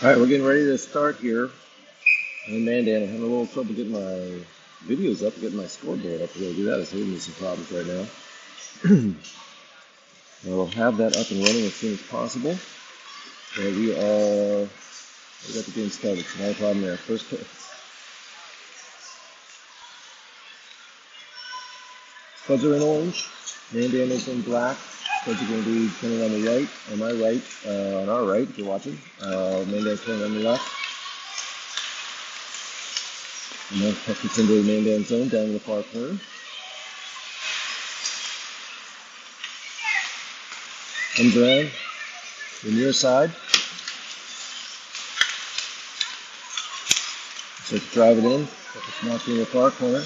All right, we're getting ready to start here in Mandan. I'm having a little trouble getting my videos up, getting my scoreboard up. We're going to do that. It's giving me some problems right now. I will have that up and running as soon as possible. So we got the game started. So no problem there. First, Spuds are in orange. Mandan is in black. Spuds are going to be turning on the right, on my right, on our right if you're watching. Mandan's turning on the left. And then puck gets into the Mandan zone down in the far corner. Comes around the near side. Starts to drive it in. It's knocked in the far corner.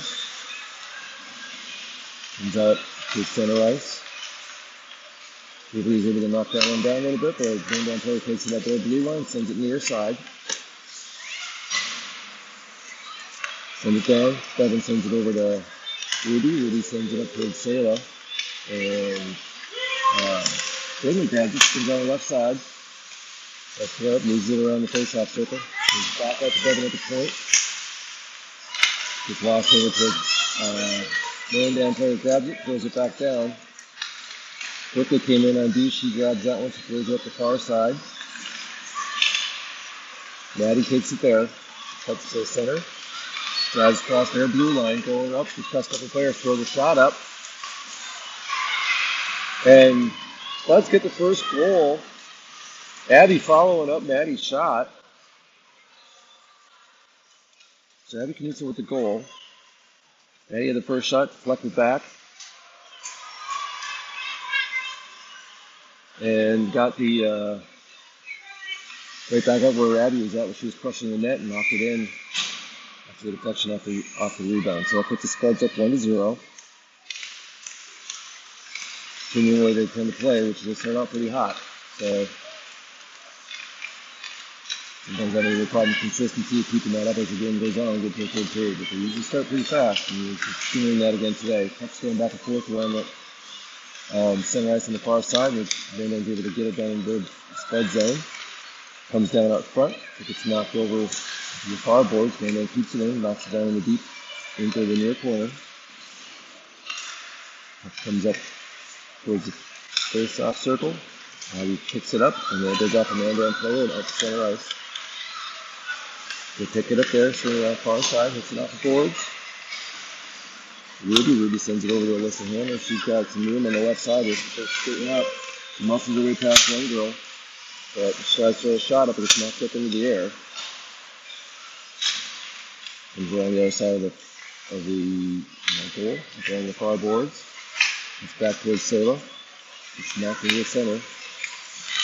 Comes out to center ice. He's able to knock that one down a little bit, but Mandan player takes it up there, blue line, sends it near side. Sends it down. Bevan sends it over to Rudy. Rudy sends it up towards Sayla. And Brinley grabs it, spins on the left side. That's it up, moves it around the face-off circle. Moves back out to Bevan at the point. Gets lost over to Mandan player grabs it, throws it back down. Quickly came in on D. She grabs that one. She throws it up the far side. Maddie takes it there. Cuts to the center. Drives across their blue line, going up. The pressed up player throws a shot up. And let's get the first goal. Abby following up Maddie's shot. So Abby Knudsen with the goal. Maddie had the first shot, deflected back. And got the right back up where Abby was at when she was crushing the net and knocked it in after the deflection off the rebound. So that puts the Spuds up 1-0. Continuing the way they tend to play, which is they start out pretty hot. So sometimes I have a problem with consistency of keeping that up as the game goes on and get to the third period. But they usually start pretty fast, and you're continuing that again today. Puck's going back and forth around the center ice on the far side, which Mandan's able to get it down in the Spud zone. Comes down out front. It gets knocked over to the far boards. Mandan keeps it in, knocks it down in the deep into the near corner. Comes up towards the face-off circle. He picks it up, and then it goes off a Mandan player and up the center ice. They pick it up there, swing it off far side, hits it off the boards. Ruby sends it over to Alyssa Hammer. She's got some room on the left side. She's skating up. She muscles her way past one girl. But she tries to throw a shot up and it's knocked up into the air. And we're on the other side of the goal. We're on the far boards. It's back towards Sayla. It's knocked into the center.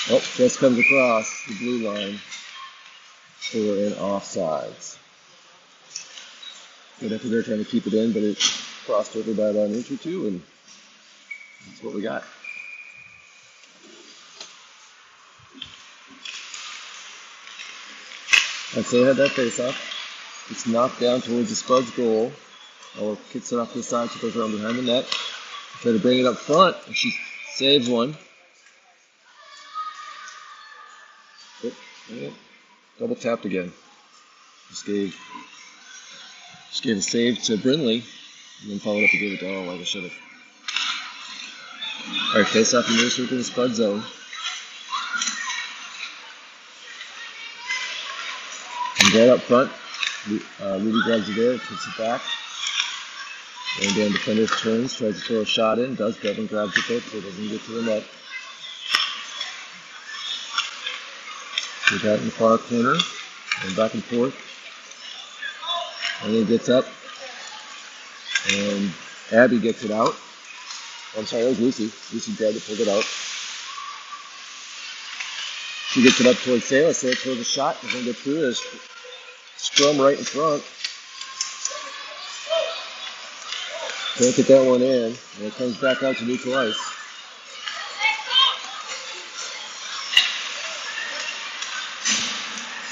Oh, just comes across the blue line for an offsides. Good effort there trying to keep it in, but it crossed over by about an inch or two, and that's what we got. And so they had that face off. It's knocked down towards the Spuds goal. Oh, kicks it off to the side, she goes around behind the net. Try to bring it up front, and she saves one. Oh, double tapped again. Just gave a save to Brinley, and then followed up and gave it to Earl like I should have. Alright, face off in the near circle in the Spud zone. And right up front, Rudy grabs it there, puts it back. And then defender turns, tries to throw a shot in, does. Bevan grabs it there, so it doesn't get to the net. We got it in the far corner, and back and forth. And then gets up, and Abby gets it out. I'm sorry, that was Lucy. Lucy grabbed it, pulled it out. She gets it up towards Sayla. Sayla throws a shot, doesn't get through. There's scrum right in front. Can't get that one in, and it comes back out to neutral ice.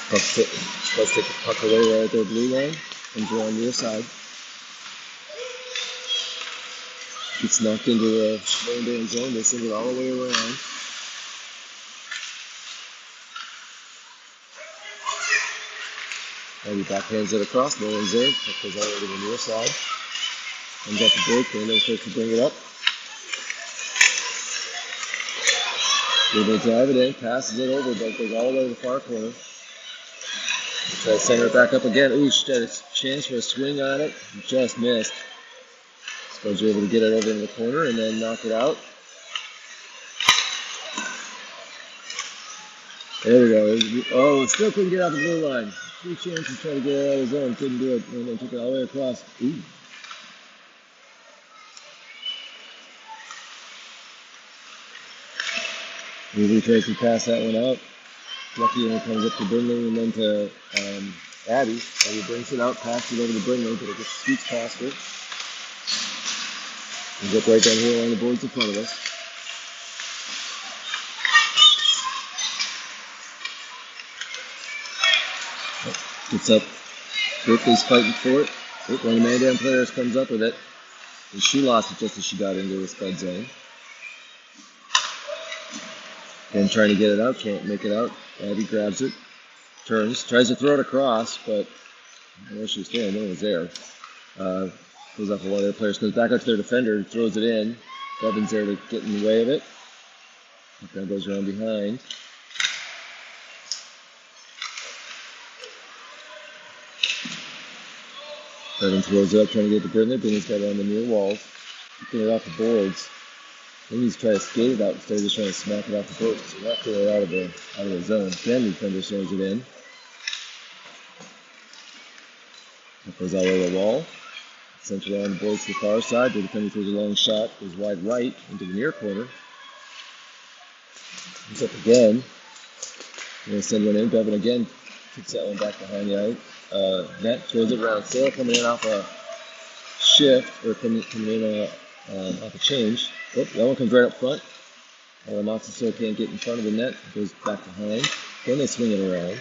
Let's take the puck away right at their blue line. Comes around the other side. Gets knocked into the Mandan zone. They send it all the way around. Abby backhands it across, no one's there. Puck goes all the way to the near side. Comes up the board, Mandan starts to bring it up. They drive it in, passes it over, but goes all the way to the far corner. Try to center it back up again. Ooh, she had a chance for a swing on it. Just missed. Spuds are able to get it over in the corner and then knock it out. There we go. Oh, still couldn't get out the blue line. 3 chances trying to get it out of his zone. Couldn't do it. And then took it all the way across. Ooh. Usually tries to pass that one out. Lucky when it comes up to Brindley and then to Abby. Abby brings it out, passes it over to Brindley, but it just scoots past her. Ends up right down here on the boards in front of us. Gets up. Berkeley's fighting for it. One of the Mandan players comes up with it. And she lost it just as she got into the Spud zone. Again, trying to get it out, can't make it out. Abby grabs it, turns, tries to throw it across, but I know she was there, no one was there. Goes off of one of the players, comes back up to their defender, throws it in. Bevan's there to get in the way of it. Then goes around behind. Bevan throws it up, trying to get to Brindley. Brindley's got it on the near walls, kicking it off the boards. Maybe he's trying to skate it out instead of just trying to smack it off the boards. So knocked it out of the zone. Then the defender throws it in. It goes all over the wall. Sent around the boards to the far side. The defender throws a long shot, goes wide right into the near corner. Comes up again. Going to send one in. Bevan again kicks that one back behind the net. Throws it around. Sale coming in off a shift, or coming in off a change. Oh, that one comes right up front. Matsu still can't get in front of the net. Goes back behind. Then they swing it around.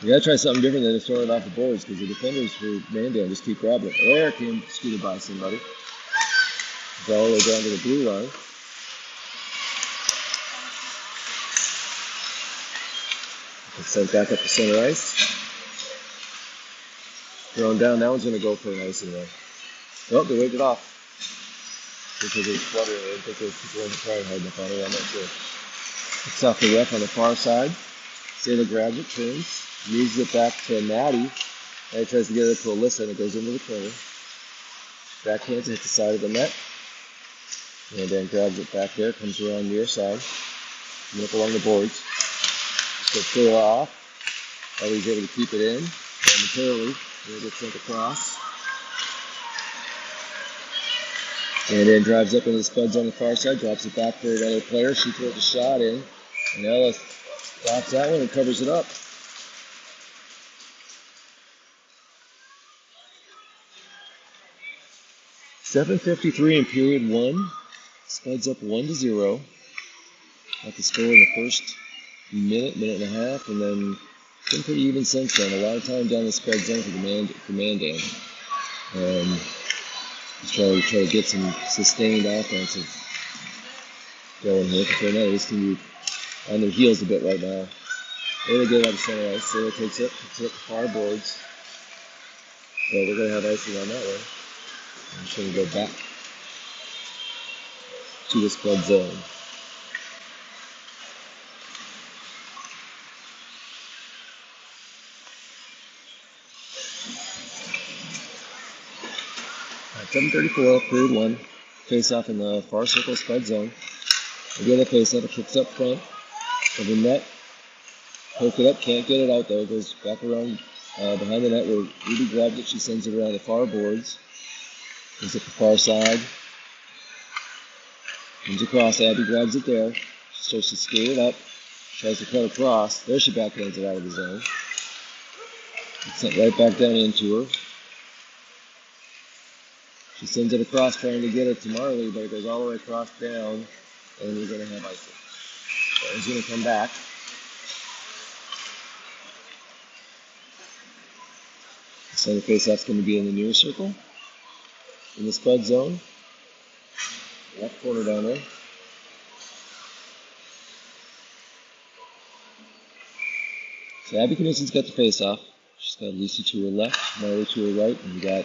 You gotta try something different than to throw it off the boards because the defenders for Mandan just keep grabbing it. There came scooted by somebody. It's all the way down to the blue line. It's sent back up to center ice. Thrown down. That one's gonna go for an icing though. Well, they waved it off. Because it's fluttering. I didn't think those people weren't trying hard enough on it. I'm not sure. It's off the ref on the far side. Sailor grabs it, turns, moves it back to Maddie. And tries to get it to Alyssa, and it goes into the corner. Backhands hits the side of the net. And then grabs it back there, comes around near side. Coming up along the boards. Just clear off. Ellie's able to keep it in. Momentarily. And it gets sent across. And then drives up into the Spuds on the far side, drops it back for another player. She throws a shot in, and Ella stops that one and covers it up. .7:53 in period 1. Spuds up 1-0. Got the score in the first minute and a half, and then been pretty even since then. A lot of time down the Spud zone for Mandan. Just try to get some sustained offensive going here. Because right now they seem to be on their heels a bit right now. They're going to get out of center ice. Sailor takes it up the far boards. So we're going to have icing on that one. I'm just going to go back to the Spud zone. Alright, 7:34, period 1. Face off in the far circle Spud zone. Again, the face off, it kicks up front of the net. Poke it up, can't get it out though. It goes back around behind the net where Ruby grabs it. She sends it around the far boards. Goes up the far side. Comes across, Abby grabs it there. She starts to skate it up. Tries to cut across. There she backhands it out of the zone. It's sent right back down into her. She sends it across trying to get it to Marley, but it goes all the way across down, and we're going to have icing. So he's going to come back. The center face-off's going to be in the near circle, in the Spud zone. Left corner down there. So Abby Knutson's got the face-off. She's got Lucy to her left, Marley to her right, and we got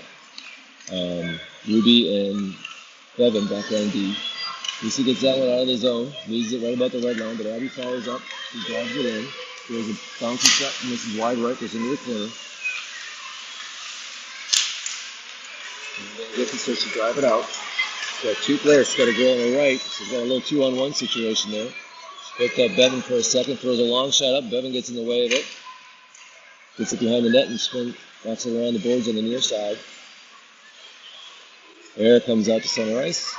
Ruby and Bevan back on D. Lucy gets that one out of the zone, leaves it right about the red line, but Abby follows up. She drives it in. There's a bouncy shot, and this is wide right. Goes into the corner. And then Griffin starts to drive it out. She's got two players. She's got a girl on the right. She's got a little 2-on-1 situation there. She picked up Bevan for a second, throws a long shot up. Bevan gets in the way of it. Gets it behind the net and knocks it around the boards on the near side. Air comes out to center ice.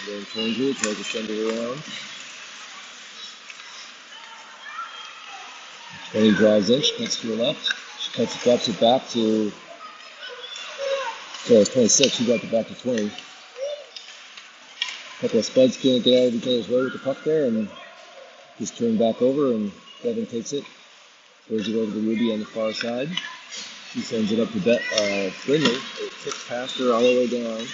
And then turns it, tries to send it around. 20 drives in, she cuts to her left. She drops it back to, sorry, it's 26, she dropped it back to 20. A couple of Spuds can't get out of each other's way with the puck there, and just turned back over, and Bevan takes it. Throws it over to Ruby on the far side. She sends it up to Brindley. It ticks past her all the way down.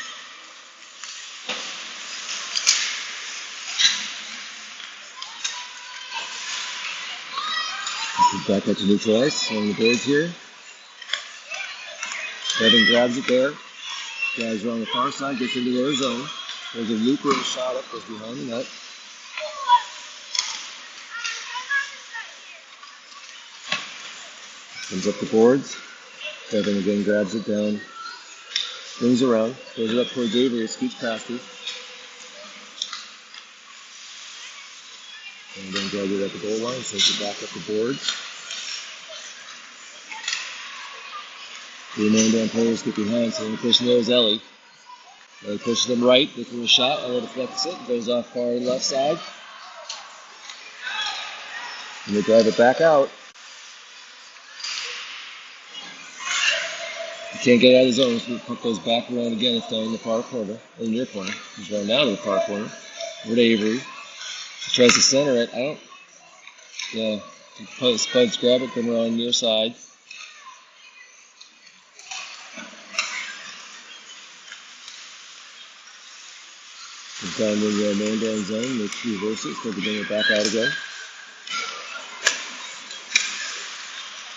Back up to neutral ice on the boards here. Bevan grabs it there. Guys are on the far side, gets into their zone. There's a looper and a shot up, goes behind the net. Comes up the boards. Bevan again grabs it down. Swings around, throws it up towards Avery, it scoots past her. And then grabs it at the goal line, sends it back up the boards. The Mandan players get behind, so the person there is Ellie. Ellie pushes them right, looking for a shot. Ellie deflects it, goes off far left side. And they drive it back out. You can't get out of the zone, so the puck goes back around again. It's down in the far corner, or near corner. He's running out of the far corner. Over to Avery. She tries to center it. Spuds grab it, come around near side. It's down in the Mandan zone. They reverse it, so they bring it back out again.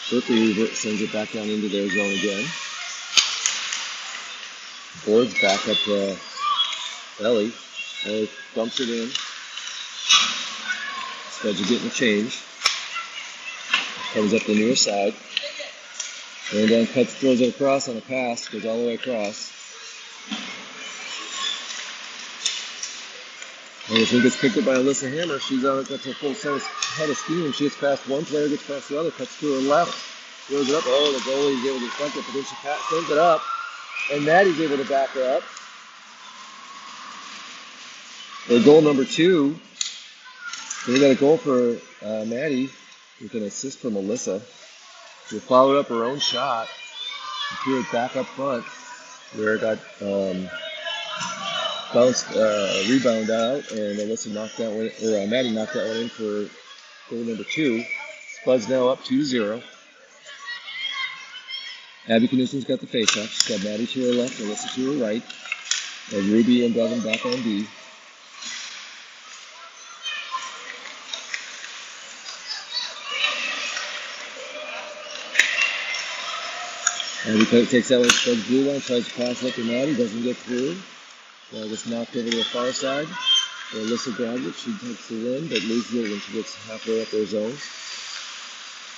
Berkeley sends it back down into their zone again. Boards back up to Ellie. Ellie dumps it in. Spuds are getting a change. Comes up the near side. Mandan throws it across on a pass, goes all the way across. And if it gets picked up by Alyssa Hammer, she's got her full head of steam. She gets past one player, gets past the other, cuts to her left, throws it up. Oh, the goalie's able to deflect it, but then she sends it up, and Maddie's able to back her up. Their goal number 2. So we got a goal for Maddie with an assist from Alyssa. She followed up her own shot and threw it back up front, where it got bounced, rebound out, and Alyssa knocked that one, or Maddie knocked that one in for goal number 2. Spuds now up 2-0. Abby Knudsen's got the face-off. She's got Maddie to her left, Alyssa to her right, and Ruby and Bevan back on D. Abby takes that one, Spuds blue line, tries to pass it to Maddie, doesn't get through. Gets knocked over to the far side. Alyssa grabs it, she takes it in, but loses it when she gets halfway up their zone.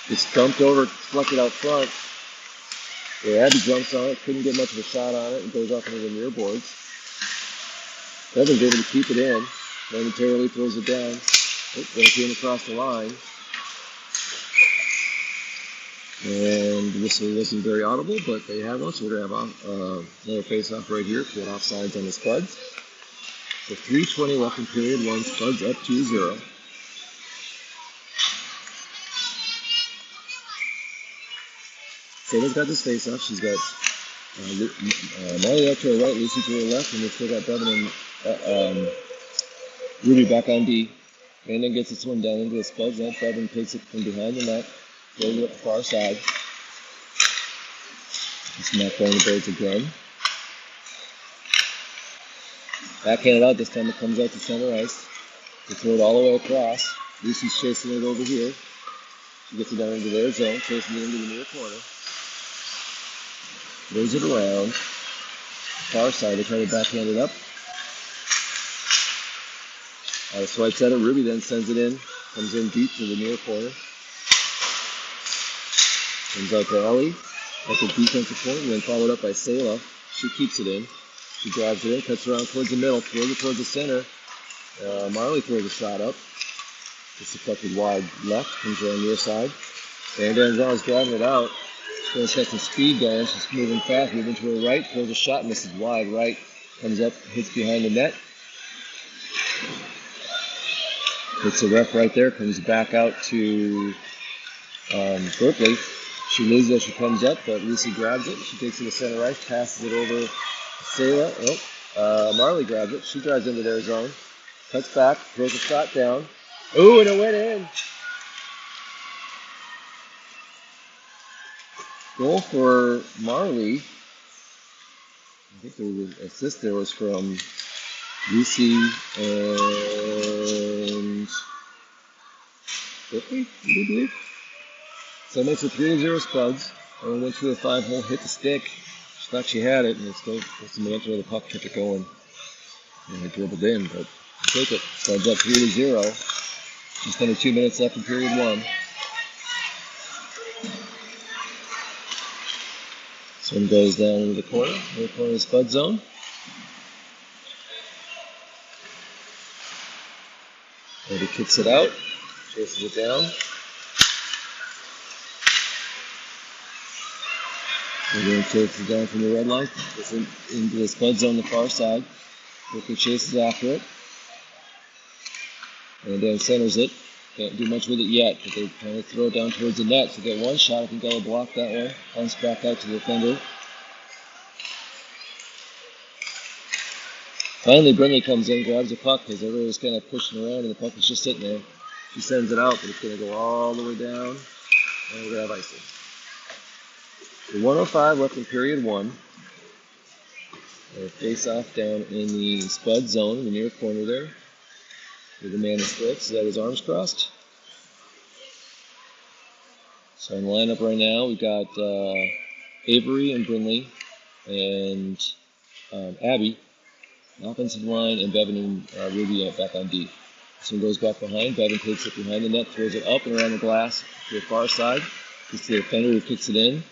Gets dumped over, deflected out front. Where Abby jumps on it, couldn't get much of a shot on it, and goes off into the near boards. Bevan's able to keep it in, momentarily throws it down. Oh, then it came across the line. And this wasn't very audible, but they have one, so we're going to have another face-off right here. Get offsides on the Spuds. So 3:20 left in period 1, Spuds up 2-0. Sailor's got this face-off. She's got Marley up to her right, Lucy to her left, and they've still got Bevan and Ruby back on D. Mandan gets this one down into the Spuds net. Bevan takes it from behind the net. Throws it up the far side. It's knocked down the boards again. Backhanded out this time, it comes out to center ice. They throw it all the way across. Lucy's chasing it over here. She gets it down into their zone, chasing it into the near corner. Moves it around. Far side, they try to backhand it up. Swipes at it. Ruby then sends it in. Comes in deep to the near corner. Comes out to Ellie at the defensive point, and then followed up by Selah. She keeps it in. She drives it in, cuts around towards the middle, throws it towards the center. Marley throws a shot up. It's deflected wide left, comes around near side. And Gonzalez driving it out. She's got some speed going. She's moving fast, moving to her right, throws a shot, misses wide right. Comes up, hits behind the net. Hits the ref right there, comes back out to Berkeley. She loses as she comes up, but Lucy grabs it. She takes it to center ice, passes it over to Selah. Marley grabs it. She drives into their zone. Cuts back, throws a shot down. Ooh, and it went in. Goal for Marley. I think the assist there was from Lucy and Berkeley, I believe. So it makes it 3-0 Spuds. And went through the 5-hole, hit the stick. She thought she had it, and it's still just a minute where the puck kept it going. And it dribbled in, but take it. Spuds up 3-0. Just under 2 minutes left in period one. This one goes down into the corner of the Spud zone. And he kicks it out, chases it down. And then chases it down from the red line, gets into the Spud zone on the far side. Quickly chases after it. And then centers it. Can't do much with it yet, but they kind of throw it down towards the net. So get one shot. I think they'll block that way. Bounce back out to the defender. Finally, Brindley comes in, grabs the puck because everybody was kind of pushing around and the puck was just sitting there. She sends it out, but it's going to go all the way down. And we're going to have icing. The 105 left in period one. Face off down in the Spud zone in the near corner there. The man in splits, he's got his arms crossed. So in the lineup right now, we've got Avery and Brindley and Abby, offensive line, and Bevan and Ruby back on D. This one goes back behind. Bevan takes it behind the net, throws it up and around the glass to the far side. Gets to the defender who kicks it in.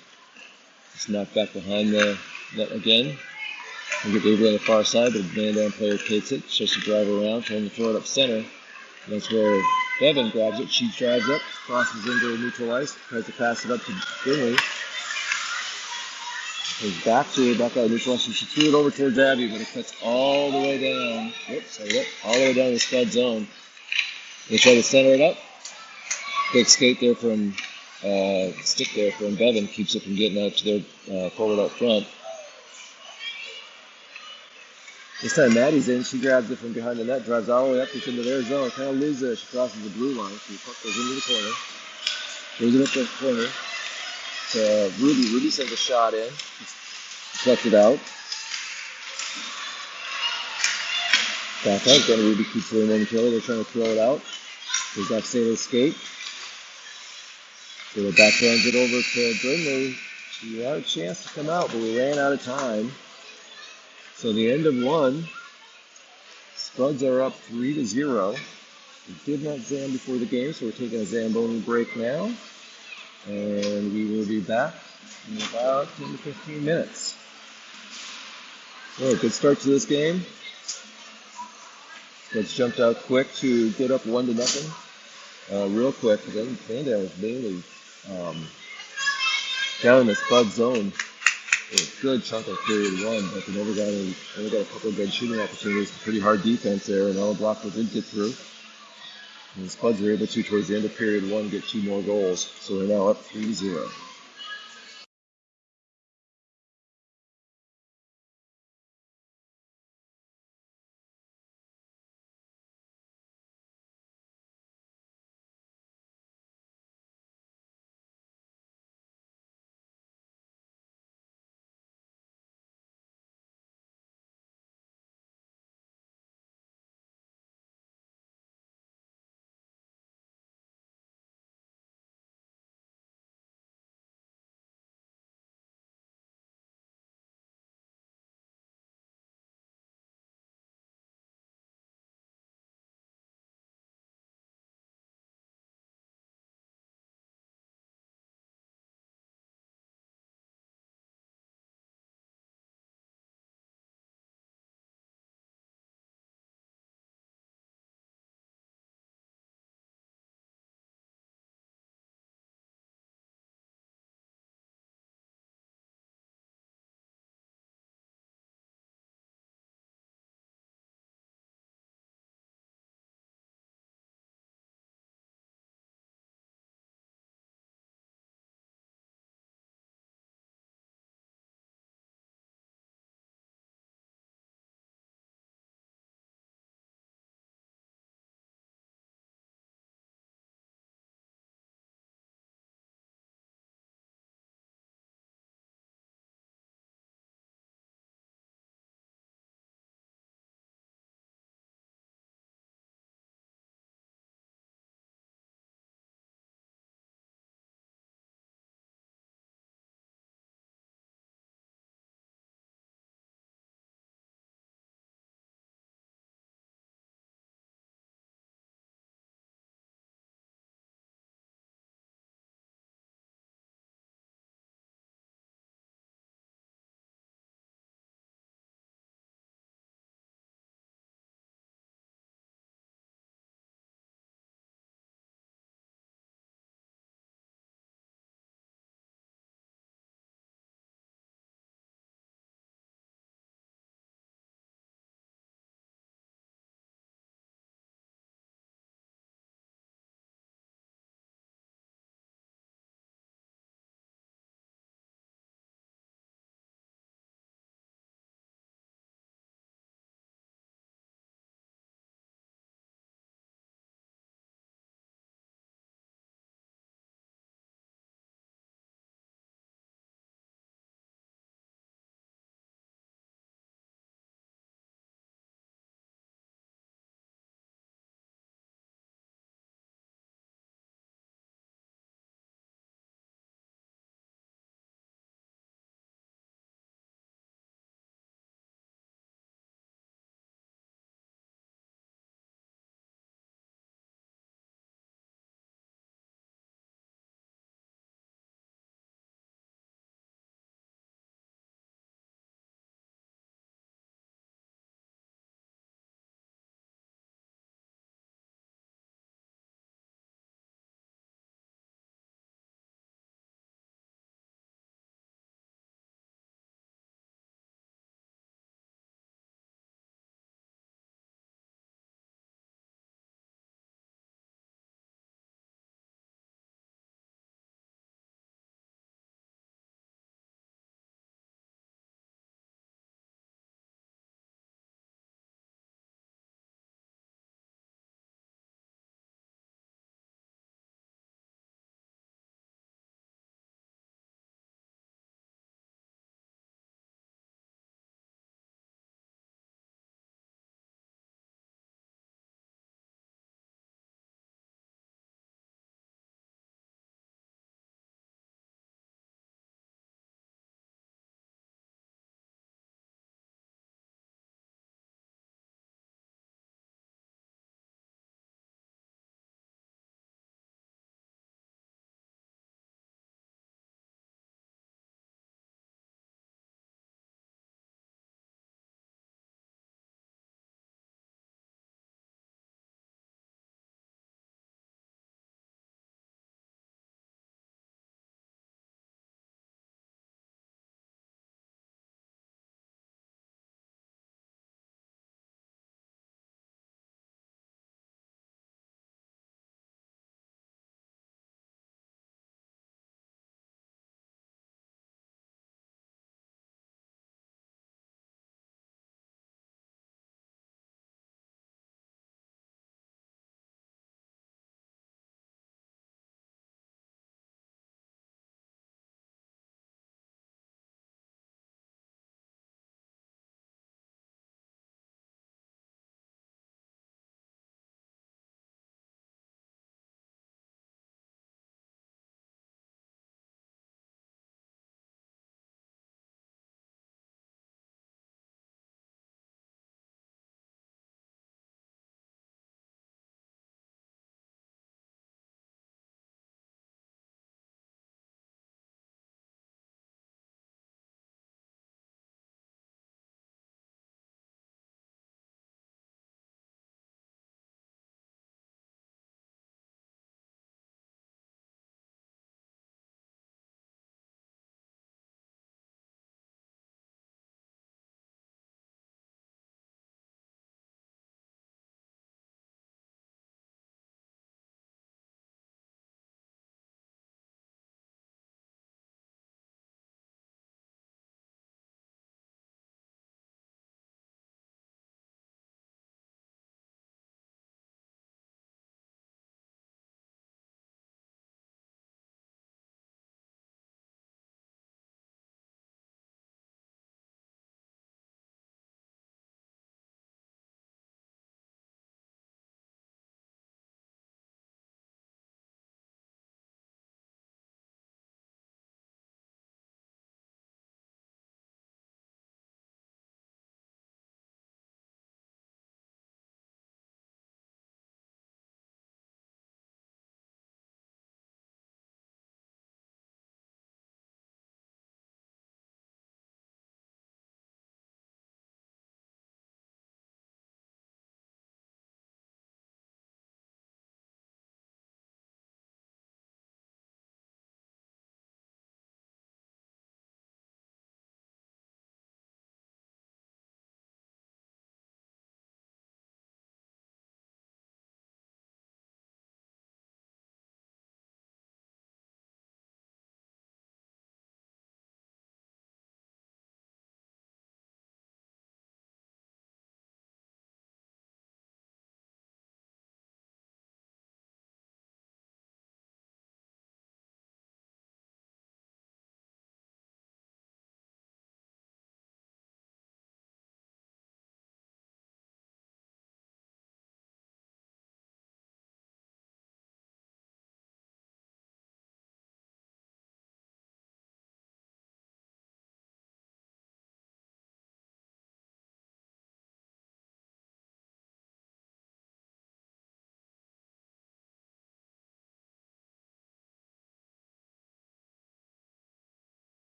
It's knocked back behind the net again. And get Avery on the far side, but the Mandan player takes it, tries to drive around, trying to throw it up center. And that's where Bevan grabs it. She drives up, crosses into neutral ice, tries to pass it up to Brindley. Goes back to her, back out of neutral ice. She threw it over towards Abby, but it cuts all the way down. All the way down to the Spud zone. They try to center it up. Quick skate there from stick there from Bevan, keeps it from getting out to their forward out front. This time Maddie's in, she grabs it from behind the net, drives all the way up, gets into their zone, kind of loses it, she crosses the blue line, so the puck goes into the corner, throws it up the corner to Ruby. Ruby sends a shot in, deflected out. Back out, then Ruby keeps it in momentarily, they're trying to throw it out. There's that Salah's skate. So the backhands it over to Brindley. She had a chance to come out, but we ran out of time. So the end of one, Spuds are up 3-0. We did not zam before the game, so we're taking a Zamboni break now. And we will be back in about 10 to 15 minutes. So good start to this game. Spuds jumped out quick to get up 1-0. Real quick, because I think Mandan was mainly down in the Spud zone. A good chunk of period one, but they never got a couple of good shooting opportunities. Pretty hard defense there, and all the blockers did get through. And the Spuds were able to, towards the end of period one, get 2 more goals. So they're now up 3-0.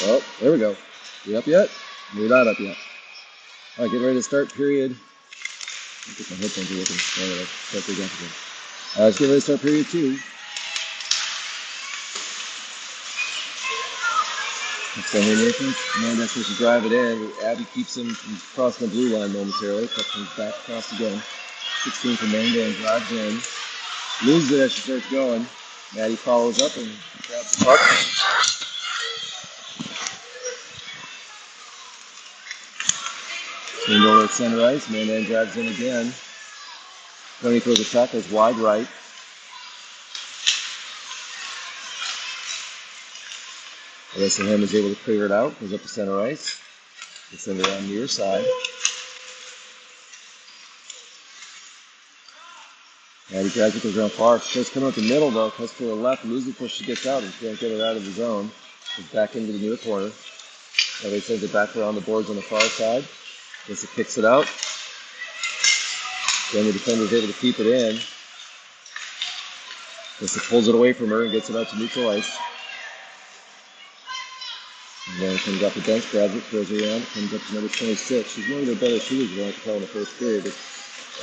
Oh, there we go. You up yet? You're not up yet. All right, get ready to start period. I'll get my headphones working. There we go. Start period again. Let's get ready to start period 2. So Mandan supposed to drive it in. Abby keeps him from crossing the blue line momentarily. Cuts him back across again. 16 for Mandan, drives in. Loses it as she starts going. Maddie follows up and grabs the puck. Swing over at center ice. Mandan drives in again. Tony throws a shot, goes wide right. Alyssa Ham is able to clear it out. Goes up to center ice. Gets it around near side. Maddie grabs it, goes around far. She's coming up the middle though. Cuts to her left. Loses it before she gets out and she can't get it out of the zone. Goes back into the near corner. Maddie sends it back around the boards on the far side. Alyssa kicks it out. Then the defender is able to keep it in. Alyssa pulls it away from her and gets it out to neutral ice. And then comes off the bench, grabs it, throws it around, comes up to number 26. She's one of their better shooters, I could tell in the first period. But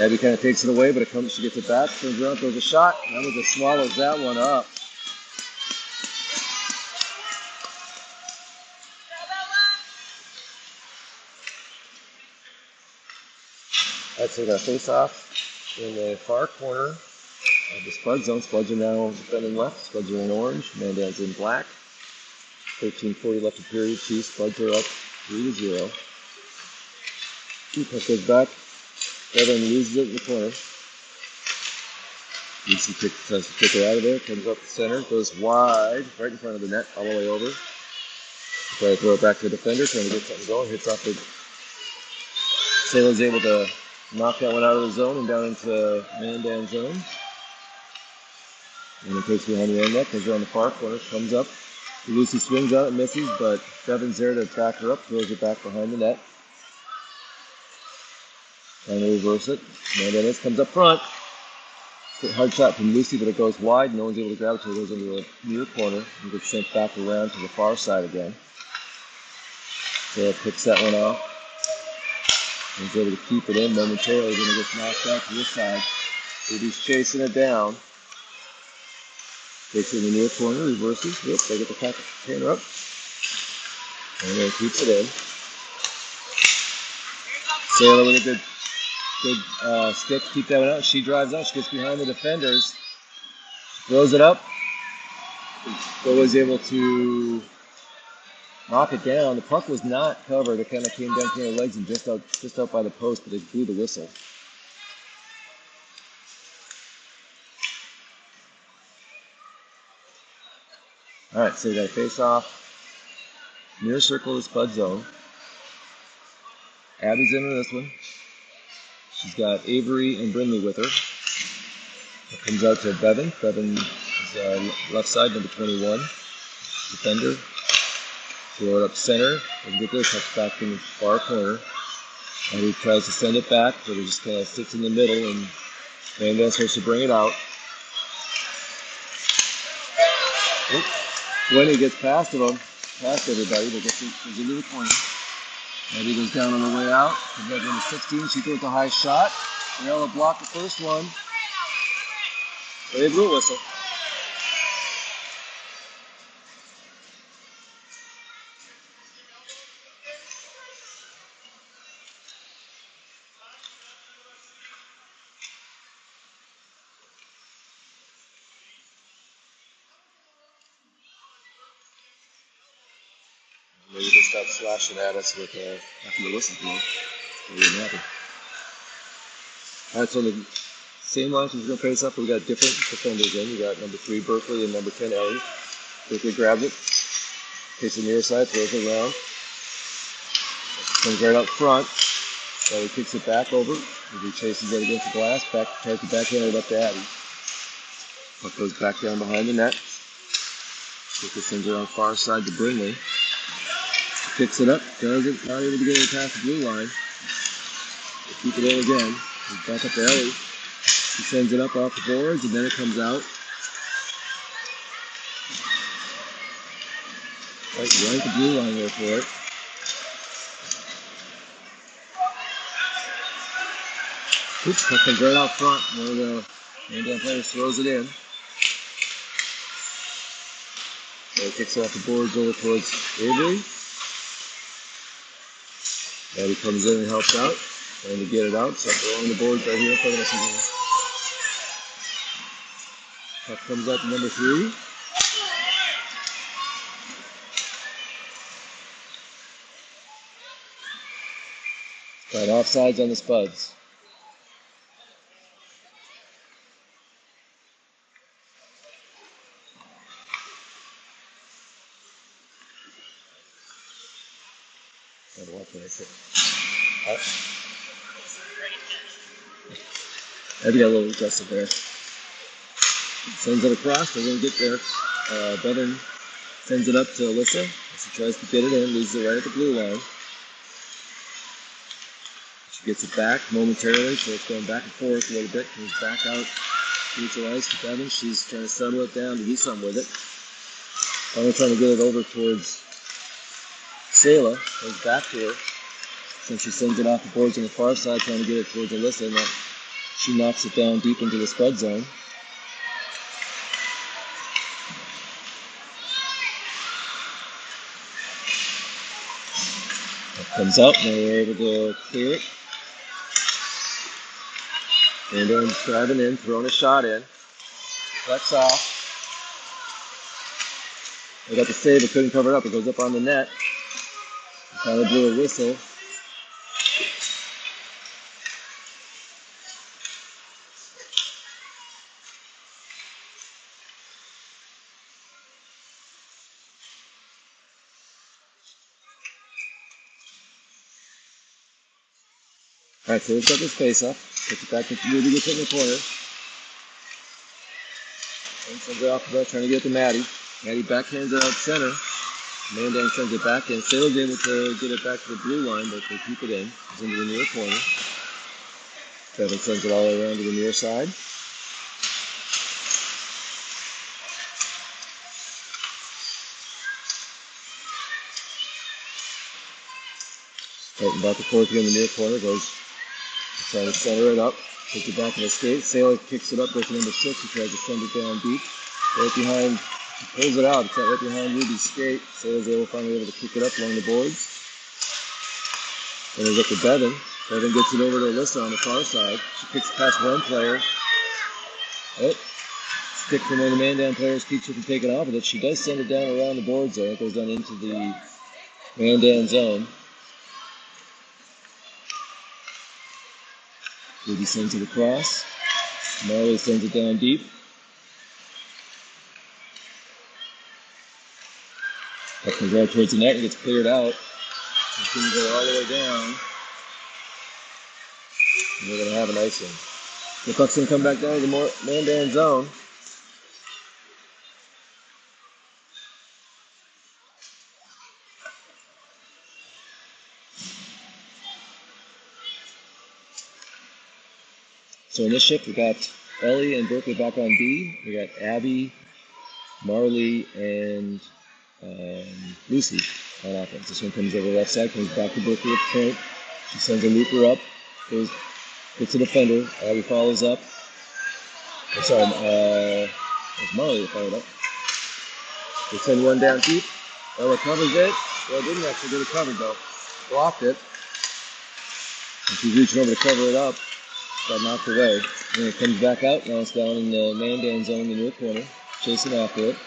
Abby kind of takes it away, but she gets it back, turns around, throws a shot. Hammer just swallows that one up. That's a face-off in the far corner of the Spud zone. Spuds are now defending left. Spuds are in orange. Mandan's in black. 13:40 left in period 2. Spuds are up 3-0. Puck goes back. Evan loses it in the corner. Lucy tries to kick her out of there. Comes up the center. Goes wide. Right in front of the net. All the way over. Try to throw it back to the defender. Trying to get something going. Hits off the... Sailor's able to knock that one out of the zone and down into Mandan's zone. And it takes behind the end net. Goes around the far corner. Comes up. Lucy swings out and misses, but Devin's there to back her up. Throws it back behind the net. Trying to reverse it. Mandan comes up front. Hard shot from Lucy, but it goes wide. No one's able to grab it until it goes into the near corner and gets sent back around to the far side again. Sarah picks that one off. And is able to keep it in momentarily. Then it gets knocked out to this side. Ruby's chasing it down. Takes it in the near corner, reverses. Yep, they get the container up. And then keeps it in. Sailor with a good stick to keep that one out. She drives out. She gets behind the defenders. Throws it up. Bill was able to knock it down. The puck was not covered. It kind of came down between her legs and just out by the post, but they blew the whistle. All right, so we got a face-off. Near circle of the Spud zone. Abby's in this one. She's got Avery and Brindley with her. It comes out to Bevan. Bevan is left side, number 21. Defender. Throw it up center. Doesn't get there. Cuts back in the far corner. And he tries to send it back, but it just kind of sits in the middle, and Mandan's supposed to bring it out. When he gets past everybody, but gets into the corner. Abby goes down on the way out. Comes back into 16. She throws a high shot. Ella blocked the first one. They blew a whistle. Maybe they stop slashing at us with after the whistle blow. It wouldn't happen. All right, so on the same line, she's going to face up. We got different defenders in. We got number 3 Berkeley and number 10 Ellie. Berkeley grabs it, takes it near side, throws it around. Comes right up front. Ellie kicks it back over. He chases it against the glass. Tries to backhand it up to Abby. Puck goes back down behind the net. Berkeley sends it on far side to Brindley. Picks it up, does it, not able to get it past the blue line. They keep it in again. Back up to Ellie. He sends it up off the boards, and then it comes out. Right at the blue line there for it. Oops, that comes right out front. One of the Mandan players throws it in. So it kicks off the boards over towards Avery. Maddie comes in and helps out, trying to get it out. So throwing the boards right here in front of us again. Puck comes up to number 3. Got offsides on the Spuds. Gotta watch what I say. I got a little aggressive there. Sends it across, they're going to get there. Bevan sends it up to Alyssa. She tries to get it in, loses it right at the blue line. She gets it back momentarily, so it's going back and forth a little bit. Comes back out, shoots her ice to Bevan. She's trying to settle it down to do something with it. Finally trying to get it over towards Sayla. Goes back to her. Since she sends it off the boards on the far side, trying to get it towards Alyssa, and she knocks it down deep into the Spud zone. Comes out, and they're able to clear it. And then driving in, throwing a shot in. Flex off. They got the save, but couldn't cover it up. It goes up on the net. Finally blew a whistle. Alright, so we've got this face up. Puts it back into Ruby, gets it in the corner. And sends it off the bat, trying to get it to Maddie. Maddie backhands it out center. Mandan sends it back in. Sailor's able to get it back to the blue line, but they keep it in. It's into the near corner. Bevan sends it all the way around to the near side. Right about the fourth in the near corner, goes trying to center it up, puts it back in the skate. Sailor kicks it up, goes to number 6, he tries to send it down deep. Right behind, he pulls it out, it's right behind Ruby's skate. Sailor's finally able to kick it up along the boards. And they get to Bevan. Bevan gets it over to Alyssa on the far side. She kicks past one player. Oh, stick from one of the Mandan players keeps her from taking off with it. She does send it down around the boards there. It goes down into the Mandan zone. Ruby sends it across. Marley sends it down deep. That comes right towards the net and gets cleared out. It's going to go all the way down. And we're going to have an icing. The puck's going to come back down to the Mandan zone. So in this shift, we got Ellie and Berkeley back on B. We got Abby, Marley, and Lucy on offense. This one comes over the left side, comes back to Berkeley at the point. She sends a looper up, gets a defender. Abby follows up. It's Marley that followed up. They send one down deep. Ella covers it. Well, didn't actually get it covered though. Blocked it. And she's reaching over to cover it up. Got knocked away. And it comes back out. Now it's down in the Mandan zone in the near corner. Chasing after it.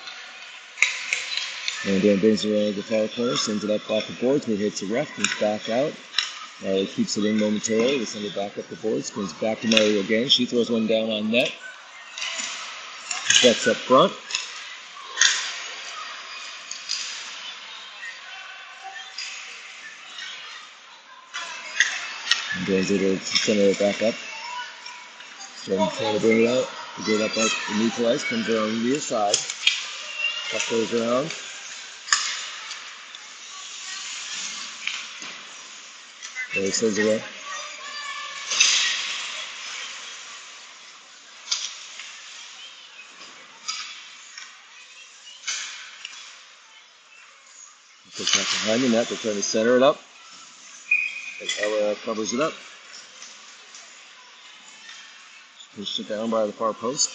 Mandan brings it around the far corner. Sends it up off the boards. Where it hits the ref. Comes back out. Marley keeps it in momentarily. They send it back up the boards. Comes back to Marley again. She throws one down on net. Deflects up front. And Dan's able to center it back up. Trying to bring it out. To get up the neutral ice. Comes around the near side. Puck goes around. There he sends it away. Push that behind the net. They're trying to center it up. And Ella covers it up. Pushed it down by the far post.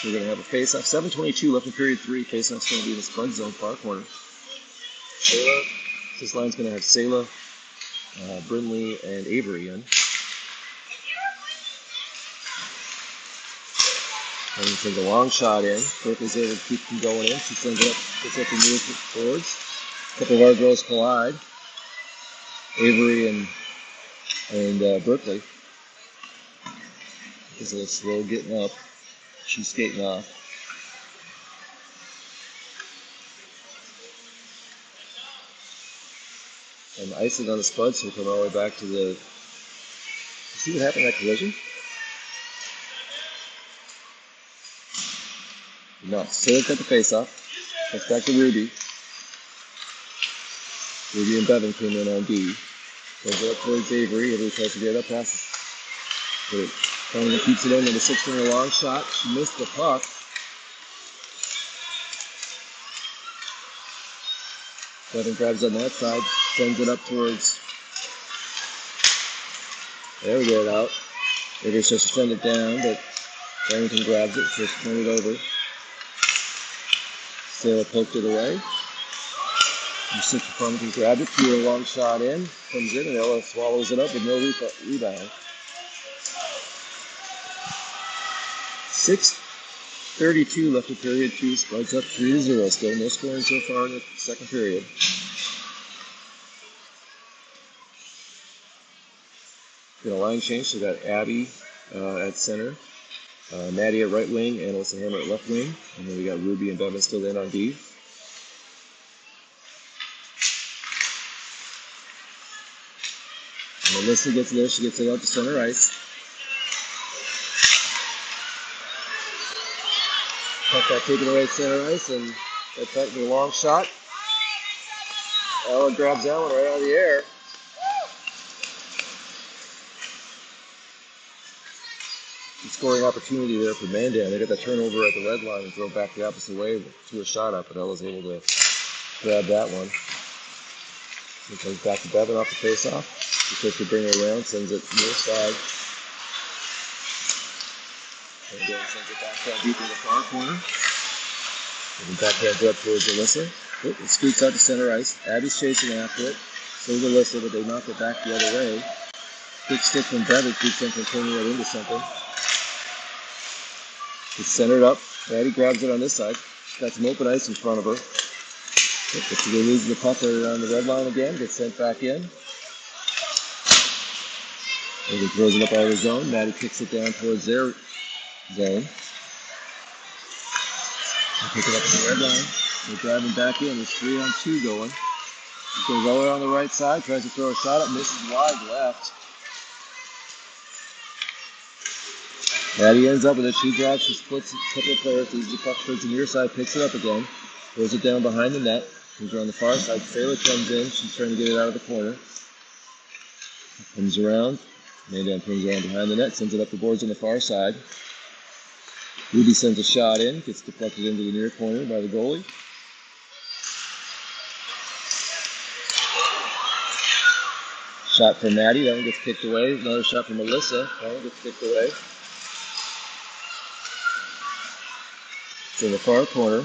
We're going to have a face-off. 7:22 left in period 3. Face-off's going to be in the Spuds zone, far corner. Sayla. This line's going to have Sayla, Brindley, and Avery in. And sends a long shot in. Berkeley's able to keep them going in. She sends it up, gets up and moves towards. A couple of our girls collide. Avery and Berkeley. It's a little slow getting up. She's skating off. And icing on the Spuds, so we're coming all the way back to the... You see what happened in that collision? No, still got the face-off. That's back to Ruby. Ruby and Bevan came in on D. Goes up towards Avery. Avery tries to get it up past. But it finally keeps it in with a 6-finger long shot. She missed the puck. Bevan grabs on that side, sends it up towards. There we get it out. Avery starts to send it down, but Barrington grabs it, so she turns it over. Sarah poked it away. The 6th Farmington grabbed it, threw a long shot in, comes in, and Ella swallows it up with no rebound. 6:32 left in period 2. Spuds up 3-0. Still no scoring so far in the second period. Got a line change. So we got Abby at center, Maddie at right wing, and Alyssa Hammer at left wing. And then we got Ruby and Bevan still in on D. And Alyssa gets there. She gets it out to center ice. Puck got taken away at center ice, and that's that with a long shot. Ella grabs that one right out of the air. Good scoring opportunity there for Mandan. They got that turnover at the red line and throw back the opposite way to a shot up, but Ella's able to grab that one. It comes back to Bevan off the face-off. She tries to bring it around, sends it near side. Mandan sends it back down deep in the far corner. And backhands up towards Alyssa. It scoots out to center ice. Abby's chasing after it. So is Alyssa, but they knock it back the other way. Quick stick from Bevan keeps them from turning it into something. It's centered up. Maddie grabs it on this side. She's got some open ice in front of her. But she loses the puck right around the red line again. Gets sent back in. Avery throws it up out of the zone. Maddie kicks it down towards their zone. They pick it up at the red line. They're driving back in. There's 3-on-2 going. It goes all the way on the right side. Tries to throw a shot up. Misses wide left. Maddie ends up with it. She drives. She splits a couple of players. Leaves the puck towards the near side. Picks it up again. Throws it down behind the net. Comes around the far side. Sayla comes in. She's trying to get it out of the corner. Comes around. Mandan comes around behind the net. Sends it up the boards on the far side. Ruby sends a shot in. Gets deflected into the near corner by the goalie. Shot from Maddie. That one gets kicked away. Another shot from Alyssa. That one gets kicked away. It's in the far corner.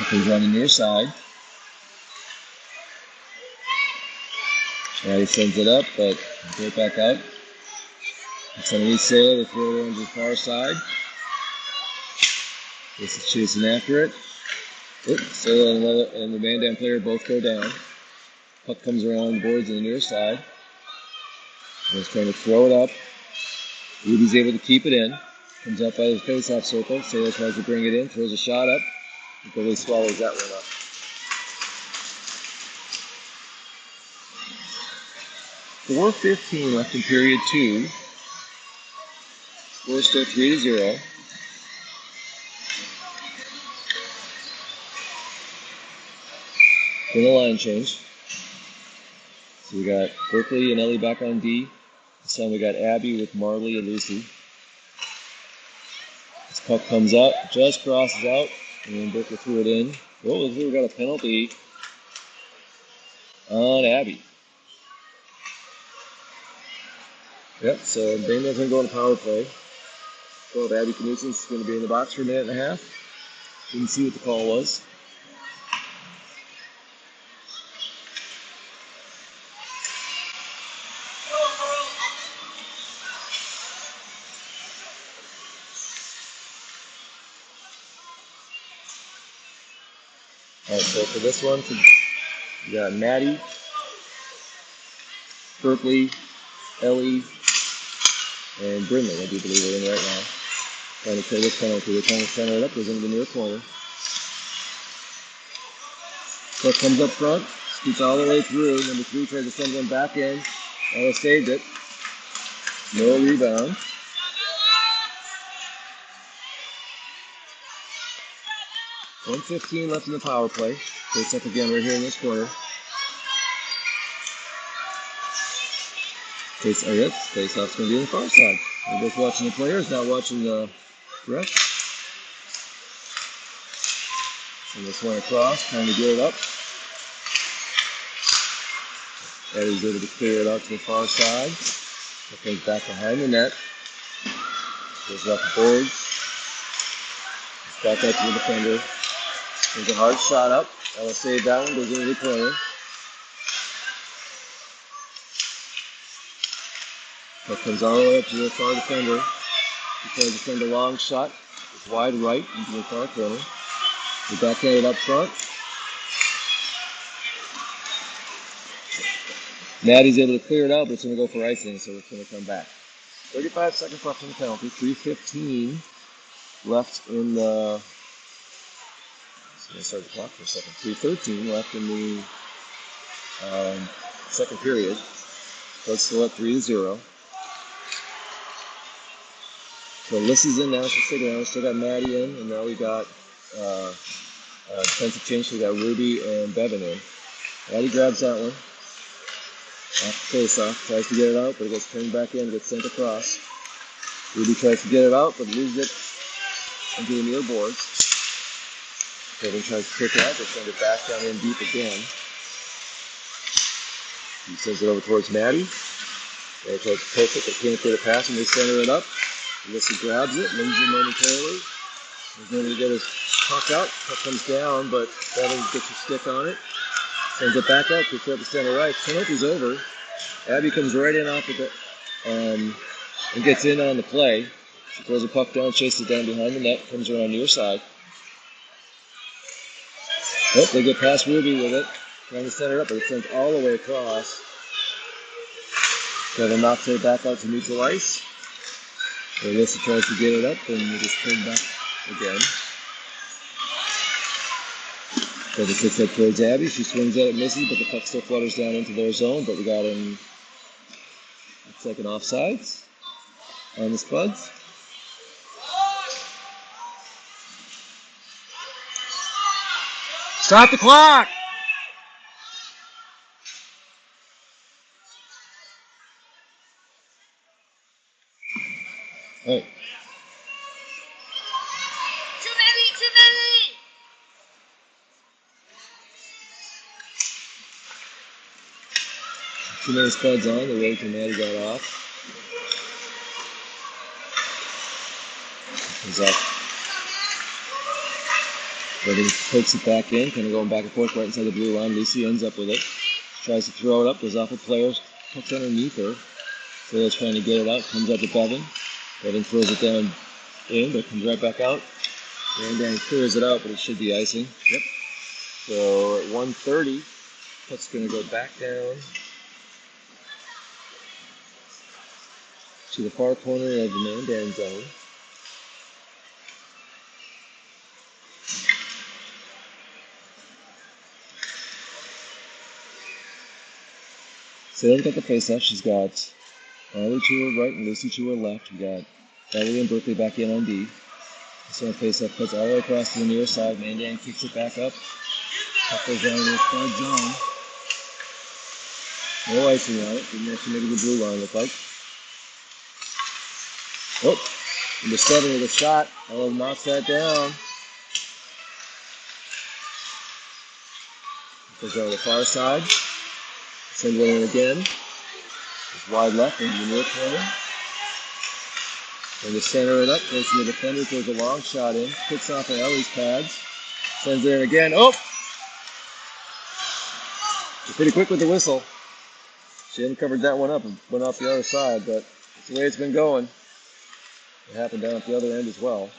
Comes on the near side. Maddie sends it up, but throw it back out. It's underneath Sayla. They throw it on the far side. This is chasing after it. Sayla and the Mandan player both go down. Puck comes around the boards on the near side. He's trying to throw it up. Ruby's able to keep it in. Comes up by the face-off circle. Sayla tries to bring it in. Throws a shot up. The goalie swallows that one up. 4:15 left in period 2. Score still 3-0. Then a line change. So we got Berkeley and Ellie back on D. This time we got Abby with Marley and Lucy. Puck comes up, just crosses out, and Berkeley threw it in. Oh, looks like we got a penalty on Abby. Yep, so Mandan's going to go on a power play. So Abby Knudsen's going to be in the box for a minute and a half. Didn't see what the call was. Alright, so for this one, we got Maddie, Berkeley, Ellie, and Brindley, I do believe are in right now. Trying to play this penalty. They're trying to center it up, goes into the near corner. Puck comes up front, scoots all the way through. Number 3 tries to send one back in. Ella saved it. No rebound. .1:15 left in the power play. Face up again right here in this corner. Face off's going to be on the far side. We're both watching the players, not watching the ref. And this one across, trying to get it up. Eddie's able to clear it out to the far side. It comes back behind the net. Goes off the boards. Back out to the defender. There's a hard shot up. Ella saved that one, goes into the corner. That comes all the way up to the far defender. He tries to send a long shot. It's wide right into the far corner. We backhand it up front. Maddie's able to clear it out, but it's going to go for icing, so it's going to come back. 35 seconds left in the penalty. 3:15 left in the... I'm going to start the clock for a second. 3:13 left in the second period. Let's still up 3-0. So Lissy's in now. She's sitting down. We still got Maddie in, and now we got defensive change. So we got Ruby and Bevan in. Maddie grabs that one. Off the face-off. Tries to get it out, but it gets turned back in. Gets sent across. Ruby tries to get it out, but loses it into the near boards. Bevan tries to pick it up, but send it back down in deep again. He sends it over towards Maddie. They tries to poke it, they can't get it past him, they center it up. Alyssa grabs it, wins it momentarily. He's going to get his puck out. Puck comes down, but Bevan gets a stick on it. Sends it back up, kicks it up to center right. Penalty's over. Abby comes right in off of it and gets in on the play. She throws the puck down, chases it down behind the net, comes around near side. Oh, they get past Ruby with it. Trying to center it up, but it sends all the way across. Bevan knocks it back out to neutral ice. Alyssa tries to get it up, and we just turn back again. Bevan kicks it towards Abby. She swings at it, misses, but the puck still flutters down into their zone. But we got him, looks like an offsides on the Spuds. Stop the clock! Hey. Too many! 2 minutes Spuds on, the way to Maddie got off. He's up. Bevan pokes it back in, kind of going back and forth right inside the blue line. Lucy ends up with it. Tries to throw it up, goes off a player, hooks underneath her. So they're trying to get it out, comes up to Bevan. Bevan throws it down in, but it comes right back out. Mandan clears it out, but it should be icing. Yep. So at 1:30, puck's going to go back down to the far corner of the Mandan zone. Sarah's got the face-off. She's got Ellie to her right and Lucy to her left. We got Ellie and Berkeley back in on D. So the face-off cuts all the way across to the near side. Mandan kicks it back up. Puck goes down to the third zone. No icing on it. Didn't actually make the blue line look like. Oh, Number 7 with a shot. Ella knocks that down. Goes on the far side. Sends it in again. It's wide left into the near corner. And to center it up, goes to the defender, throws a long shot in. Kicks off of Ellie's pads. Sends it in again. Oh! She's pretty quick with the whistle. She hadn't covered that one up and went off the other side, but it's the way it's been going. It happened down at the other end as well.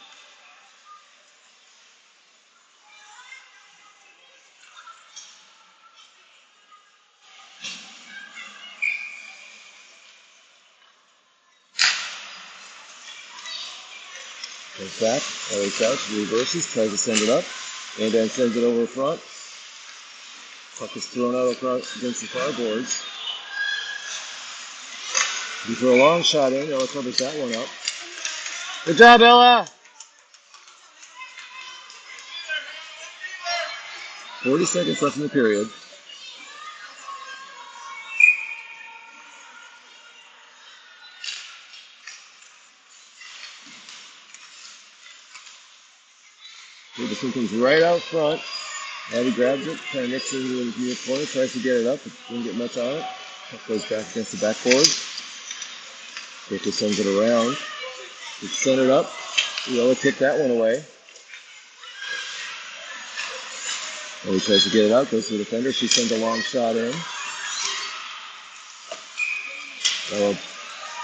Goes back, Ellie's out, she reverses, tries to send it up, and then sends it over front. Puck is thrown out across against the far boards. You throw a long shot in, Ella covers that one up. Good job, Ella! 40 seconds left in the period. This one comes right out front. Abby grabs it, kind of nicks it into the near corner, tries to get it up, but didn't get much on it. Puck goes back against the backboard. Baker sends it around. It's centered up. Ella kicked that one away. Ellie tries to get it out, goes to the defender. She sends a long shot in. Ella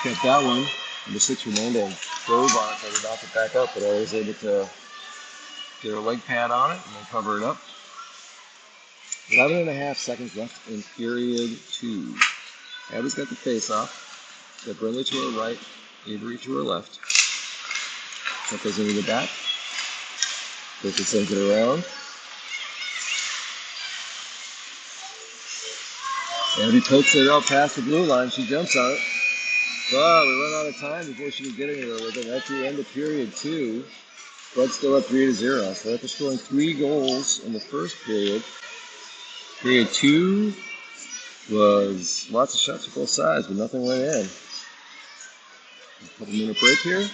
kept that one. Number 6 for Mandan drove on it, tried to knock it back up, but Ella was able to get her leg pad on it and then cover it up. 11.5 seconds left in period 2. Abby's got the face-off. Got Brindley to her right, Avery to her left. That goes into the back. Baker sends it around. Abby pokes it out past the blue line. She jumps on it. But we run out of time before she can get anywhere with it. That's the end of period 2. Spuds still up 3-0. So after scoring 3 goals in the first period, period 2 was lots of shots for both sides, but nothing went in. A couple minute break here.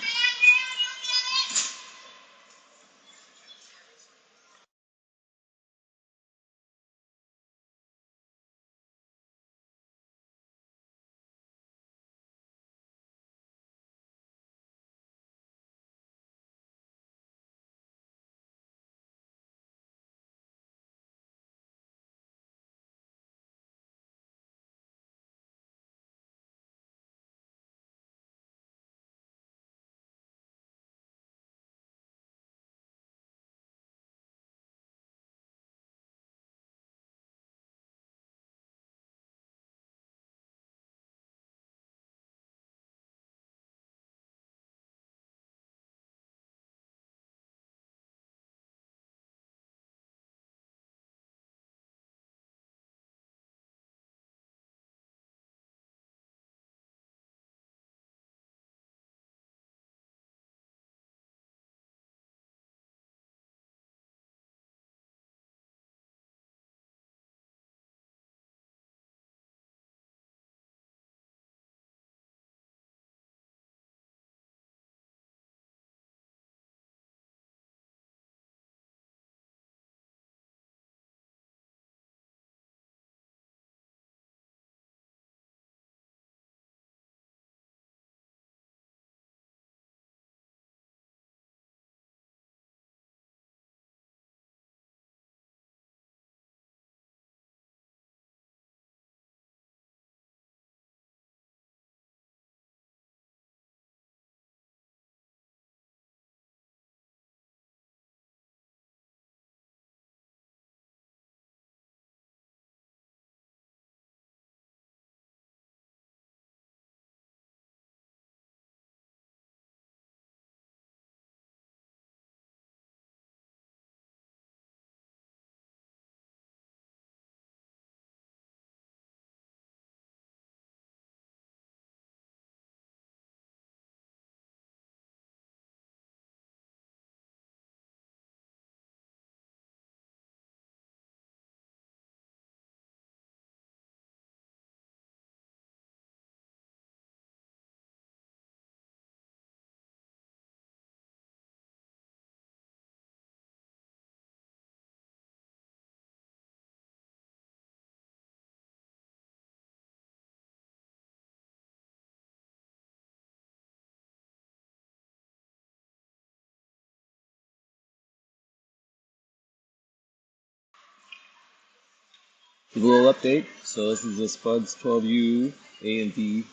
Give a little update. So this is the Spuds 12U A and B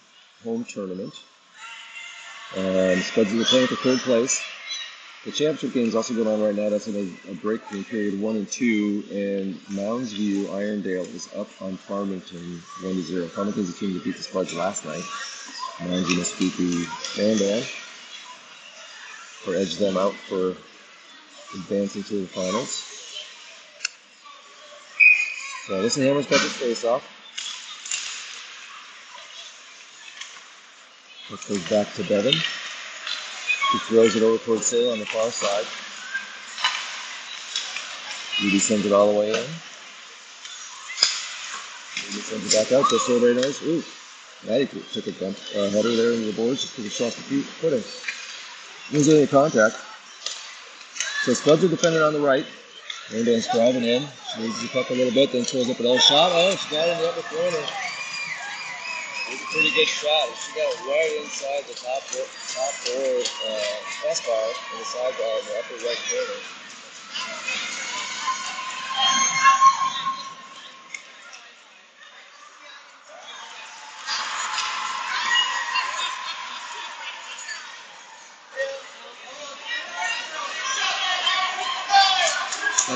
home tournament. Spuds are playing for third place. The championship game is also going on right now. That's in a break between period 1 and 2, and Mounds View Irondale is up on Farmington 1-0. Farmington's the team that beat the Spuds last night. Mounds View must beat the Mandan or edge them out for advancing to the finals. So this is Hammer's got this face off. That goes back to Bevan. He throws it over towards Sale on the far side. Rudy sends it all the way in. Rudy sends it back out. Just so very nice. Ooh, Maddie took a dump header there into the boards just because he off the footing. Wasn't any contact. So Spuds are defending on the right. Mandan's driving in. She moves the puck a little bit, then throws up another shot. Oh, she got it in the upper corner. It was a pretty good shot. She got it right inside the top four crossbar on the sidebar in the upper right corner.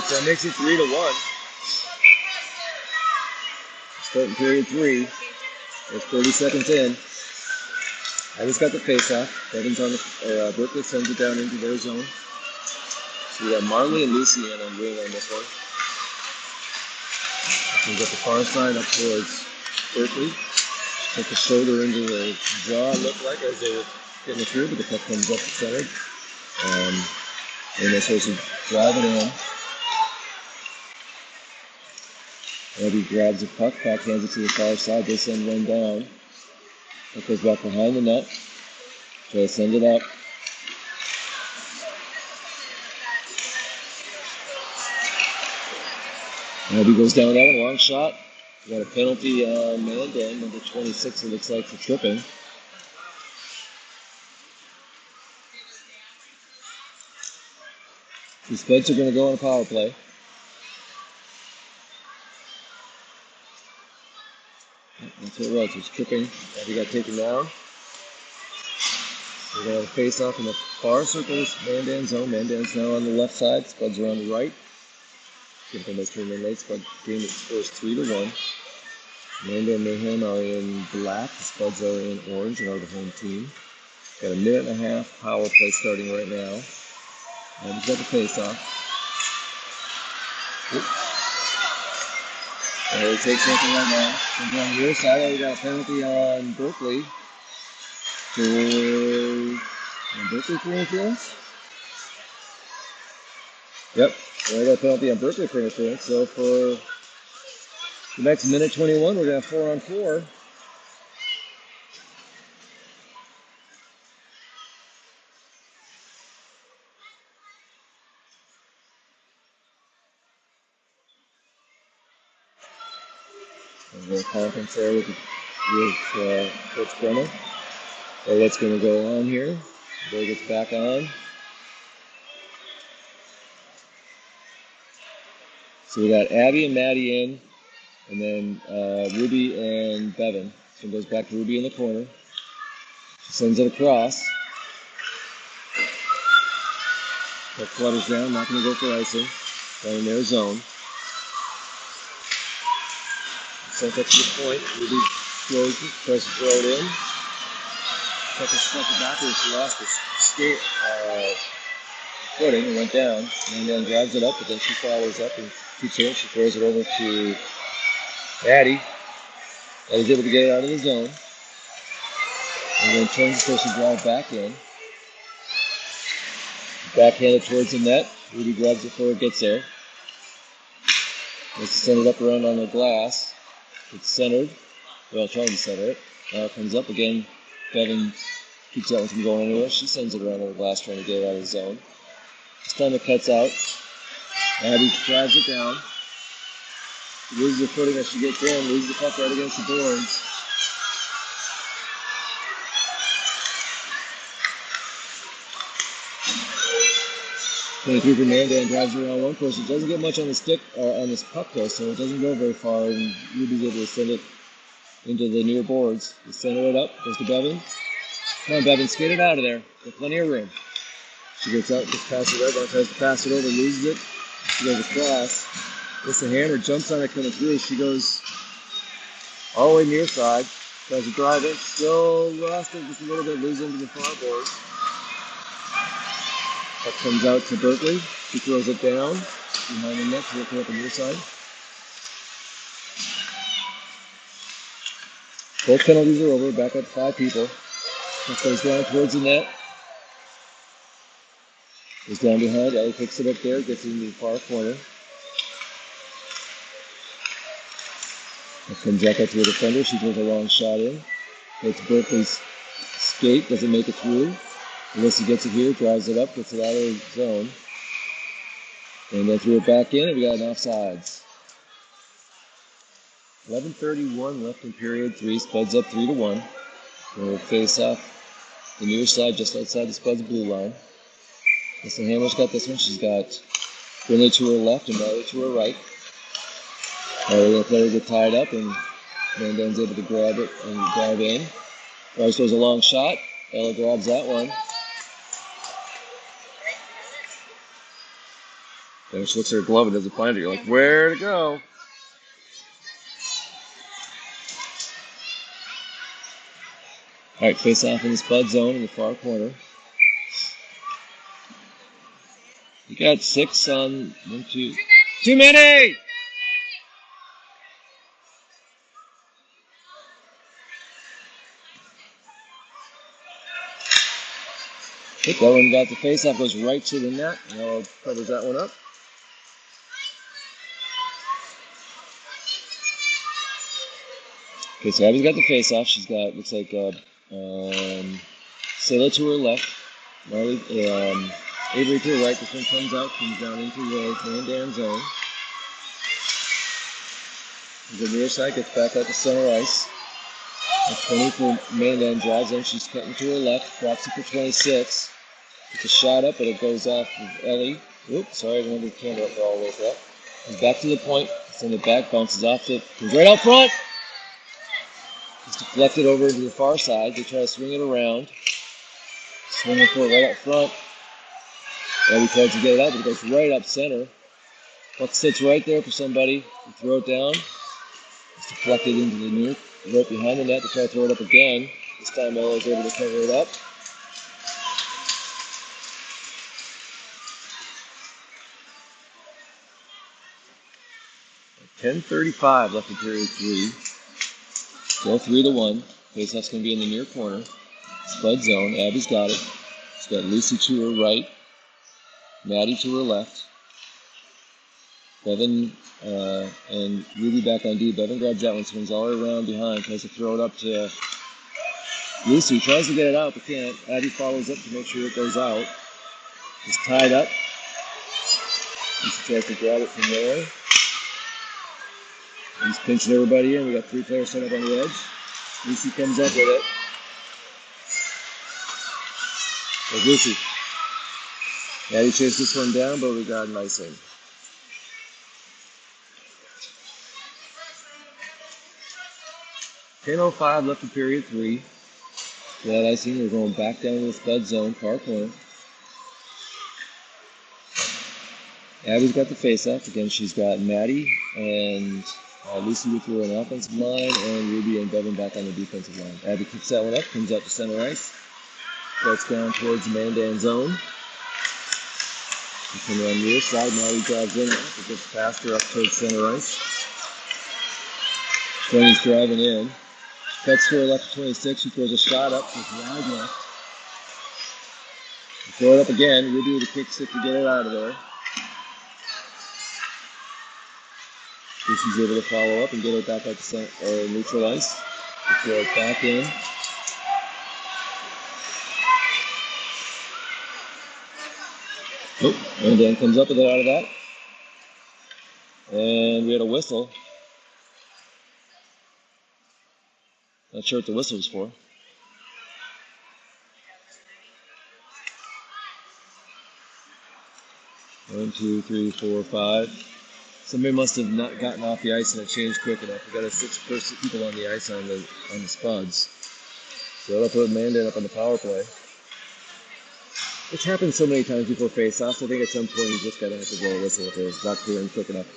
That makes it 3-1. Starting period 3. There's 30 seconds in. I just got the face-off. Bevan's on the Berkeley sends it down into their zone. So we got Marley and Lucy in on wing on this one. We got the far side up towards Berkeley. Took the shoulder into the jaw, looked like, as they were getting it through, but the puck comes up the center. And they're supposed to drive it in. Eddie grabs the puck, backhands it to the far side. They send one down. It goes back behind the net. Try to send it up. Eddie goes down with that one. Long shot. We got a penalty on Mandan, number 26, it looks like, for tripping. The Spuds are going to go on a power play. That's what it was. It was tripping. He got taken down. We're going to face off in the far circle. Mandan's zone. Mandan's now on the left side. Spuds are on the right. Give them those 3 minutes late. Spud game scores 3-1. Mandan and Mayhem are in black. The Spuds are in orange and are the home team. Got a 1.5-minute power play starting right now. And we've got the face off. And he takes something right now. And on the other side, we got a penalty on Berkeley for interference. Yep, so I got a penalty on Berkeley for interference. So for the next minute 21, we're going to have 4-on-4. And we're conference there with Coach Brenner. So what's going to go on here? Boy gets back on. So we got Abby and Maddie in, and then Ruby and Bevan. So it goes back to Ruby in the corner. She sends it across. That flutters down, not going to go for icing. Down in their zone. Sent up to the point. Ruby throws it, tries to throw it in. Took a step backwards, she lost her footing and went down. And then drives it up, but then she follows up and keeps it. She throws it over to Addie. Addie's able to get it out of the zone. And then turns so she drives back in. Backhanded towards the net. Ruby grabs it before it gets there. Let's send it up around on the glass. It's centered. Well, trying to center it. Now it comes up again. Bevan keeps that one from going anywhere. She sends it around on the glass trying to get it out of the zone. This time it cuts out. Abby drives it down. Loses her footing as she gets in. Loses the puck right against the boards. 23 for Mandan drives around one course. It doesn't get much on the stick or on this puck though, so it doesn't go very far. And Ruby's able to send it into the near boards. They center it up. Goes to Bevan. Come on, Bevan, skate it out of there. Got plenty of room. She gets out, gets past the red bar, tries to pass it over, loses it. She goes across. Gets the hammer, jumps on it coming through. She goes all the way near side. Tries to drive it. Still lost it just a little bit, loses into the far board. That comes out to Berkeley. She throws it down behind the net to look up on your side. Both penalties are over. Back up 5 people. That goes down towards the net. Goes down behind. Ellie picks it up there. Gets it into the far corner. That comes back up to the defender. She throws a long shot in. Hits Berkeley's skate. Doesn't make it through. Alyssa gets it here. Drives it up. Gets it out of the zone. And then threw it back in. And we got an offsides. 11:31 left in period 3. Spuds up 3-1. We'll face off the near side just outside the Spuds blue line. Alyssa Hammer's got this one. She's got Brindley to her left and Mary to her right. We're going to let her get tied up, and Mandan's able to grab it and drive in. Rice throws a long shot. Ella grabs that one. Then she looks at her glove and doesn't find it. You're like, where to go? All right, face off in the Spud zone in the far corner. You got 6 on 1, 2. Too many! That one got the face off, goes right to the net. Now covers that one up. Okay, so Abby's got the face off. She's got, looks like, Sailor to her left. Marley, Avery to her right. This one comes out, comes down into the Mandan zone. The near side gets back out to center ice. 20 for Mandan drives in. She's cutting to her left. Drops it for 26. Gets a shot up, but it goes off of Ellie. Oops, sorry, I didn't have the camera up all the way for that. Comes back to the point. Send it back, bounces off it. Goes right out front. It's deflected over to the far side. They try to swing it around. Swinging for it right up front. Ellie tries to get it out, but it goes right up center. Puck sits right there for somebody to throw it down. It's deflected into the near, right behind the net to try to throw it up again. This time Ella's able to cover it up. .10:35 left in period 3. Still 3-1. Faceoff's going to be in the near corner. Spud zone. Abby's got it. She's got Lucy to her right. Maddie to her left. Bevan and Ruby back on D. Bevan grabs that one, swings all the way around behind, tries to throw it up to Lucy. Tries to get it out, but can't. Abby follows up to make sure it goes out. It's tied up. Lucy tries to grab it from there. He's pinching everybody in. We got 3 players set up on the edge. Lucy comes up with it. There's Lucy. Maddie chased this one down, but we got an icing. .10:05 left in period 3. That icing, we're going back down to the Spud zone, far corner. Abby's got the face-off. Again, she's got Maddie and Lucy with her on the offensive line, and Ruby and Bevan back on the defensive line. Abby kicks that one up, comes out to center ice. Starts down towards the Mandan zone. Coming on the near side, Maddie drives in. It gets faster up towards center ice. 20's driving in. Cuts to her left to 26. She throws a shot up with wide left. Throw it up again. Ruby with a quick stick to get it out of there. Lucy's able to follow up and get it back out to neutral ice. Throw it back in. Oh, and then comes up with it out of that. And we had a whistle. Not sure what the whistle was for. 1, 2, 3, 4, 5. Somebody must have not gotten off the ice and it changed quick enough. We got a 6 people on the ice on the Spuds. So that'll put Mandan up on the power play. It's happened so many times before face-offs. I think at some point you just gotta have to go whistle if it's not clearing quick enough.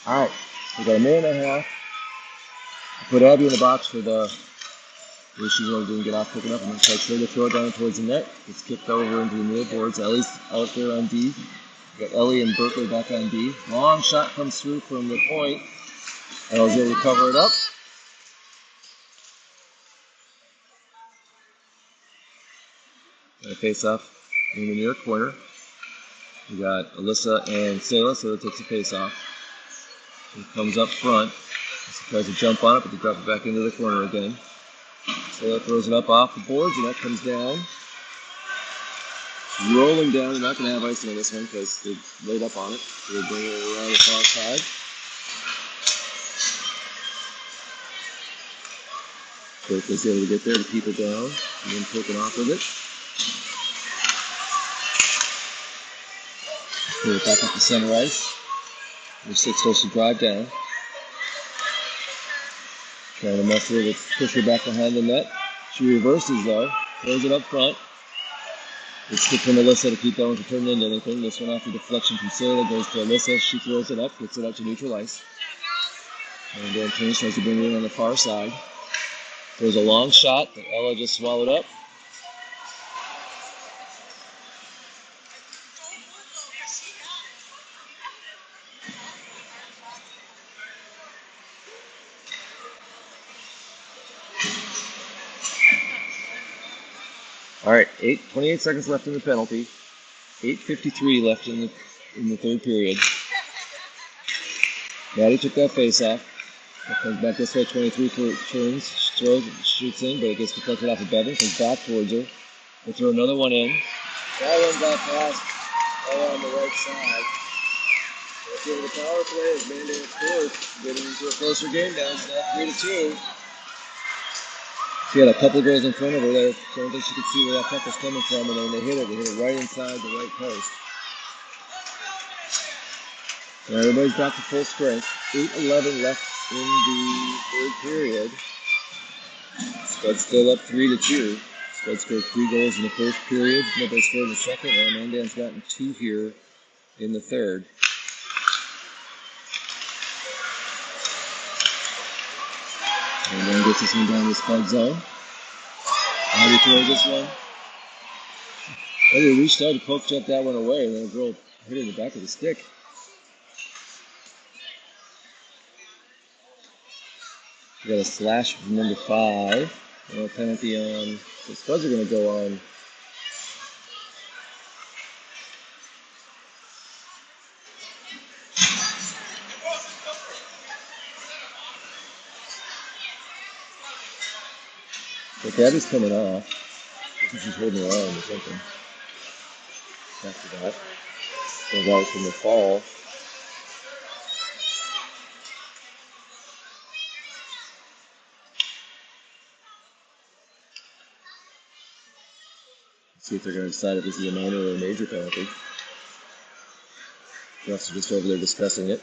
All right, we got a minute and a half. I put Abby in the box for the. She really didn't get off quick enough. I'm going to try to throw it down towards the net. It's kicked over into the middle boards. Ellie's out there on D. We got Ellie and Berkeley back on D. Long shot comes through from the point. Ellie's able to cover it up. And a face off in the near corner. We got Alyssa and Sayla, so that takes a face off. He comes up front. He tries to jump on it, but they drop it back into the corner again. Sayla throws it up off the boards, and that comes down. Rolling down. They're not going to have icing on this one because they laid up on it. So they bring it around the far side. Berkeley's able to get there to keep it down, and then take it off with it. Put it back up to center ice. The 6 starts to drive down. Trying to mess with it, push her back behind the net. She reverses though, throws it up front. It's good from Alyssa to keep going to turn into anything. This one after deflection from Sayla goes to Alyssa. She throws it up, gets it out to neutral ice. And then Tony tries to bring it in on the far side. There's a long shot that Ella just swallowed up. All right, 28 seconds left in the penalty. 8:53 left in the third period. Maddie took that face off. It comes back this way, 23 turns, shoots in, but it gets deflected off of Bevan, comes back towards her. They throw another one in. That one got past all on the right side. Let's give it a power play as Mandan scores, getting into a closer game now. It's now 3-2. She had a couple girls in front of her there, so I don't think she could see where that puck was coming from, and then they hit it right inside the right post. So everybody's back to full strength. 8:11 left in the third period. Spuds still up 3-2. Spuds scored 3 goals in the first period. Nobody scored in the second, and Mandan's gotten 2 here in the third. And then gets this one down the Spud zone. How do you throw this one? Well, he reached out to poke check that one away, and then a girl hit it in the back of the stick. We got a slash from number 5. And a penalty on. The Spuds are going to go on. But Gabby's coming off. I think she's holding her arm or something. After that. Goes out from the fall. Let's see if they're going to decide if this is a minor or a major penalty. The refs are just over there discussing it.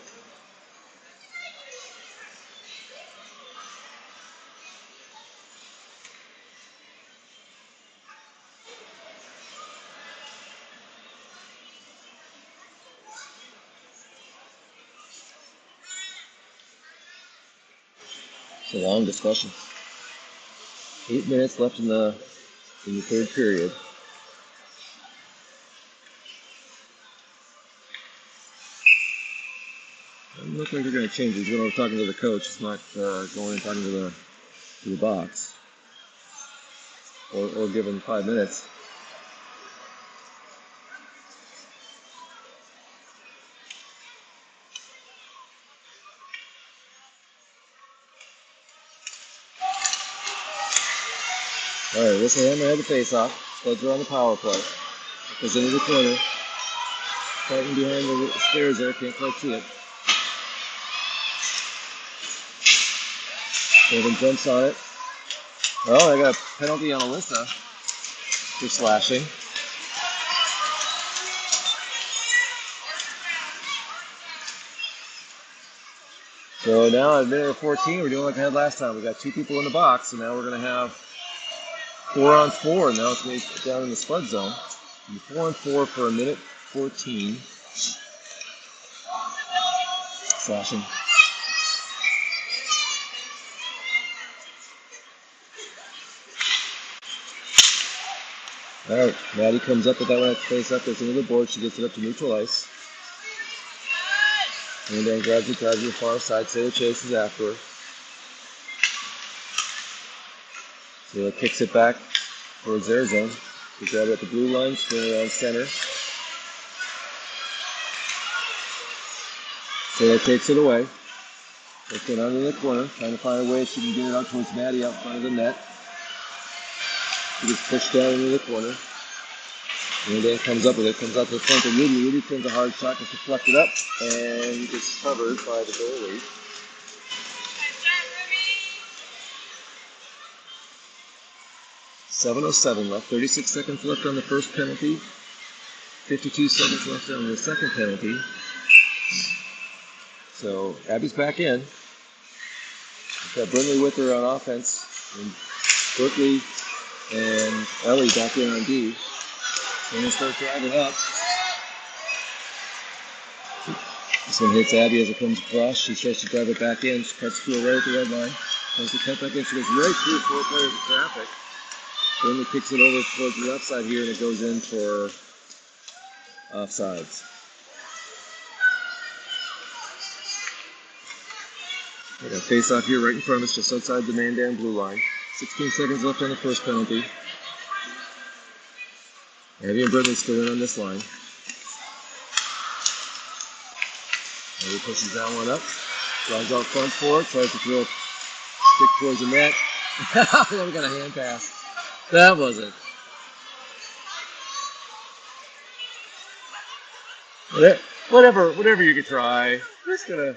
It's a long discussion. 8 minutes left in the third period. Doesn't look like they're going to change it. He's going over talking to the coach. It's not going and talking to the box. Or given 5 minutes. All right, this one had the face off. Spuds are on the power play. Goes into the corner. Fighting behind the stairs there. Can't quite see it. Bevan jumps on it. Oh, I got a penalty on Alyssa for slashing. So now at minute 14, we're doing like I had last time. We got 2 people in the box, so now we're going to have 4 on 4. Now it's going to be down in the spud zone. 4 on 4 for a minute 14. Slashing. All right, Maddie comes up with that one at face up. Goes into the board. She gets it up to neutral ice. And then grabs it to the far side. Sailor chases after her. Sailor kicks it back towards their zone. They grab it at the blue line, spin around center. Sailor takes it away. Puts it under the corner, trying to find a way she can get it out towards Maddie out front of the net. She gets pushed down into the corner. And then comes up with it, comes out to the front of Rudy. Rudy sends a hard shot, gets deflected up, and gets covered by the goalie. .707 left, 36 seconds left on the first penalty, 52 seconds left on the second penalty. So Abby's back in. We've got Brindley with her on offense, and Berkeley and Ellie back in on D. And they start driving up. This one hits Abby as it comes across. She tries to drive it back in. She cuts through right at the red line. Tries to cut back in. She goes right through 4 players of traffic. Brindley kicks it over towards the left side here, and it goes in for offsides. We got a face off here right in front of us, just outside the Mandan blue line. 16 seconds left on the first penalty. Abby and Brindley still in on this line. Abby pushes that one up. Drives out front for it. Tries to throw a stick towards the net. Then we got a hand pass. That wasn't. Whatever you could try. Just gonna.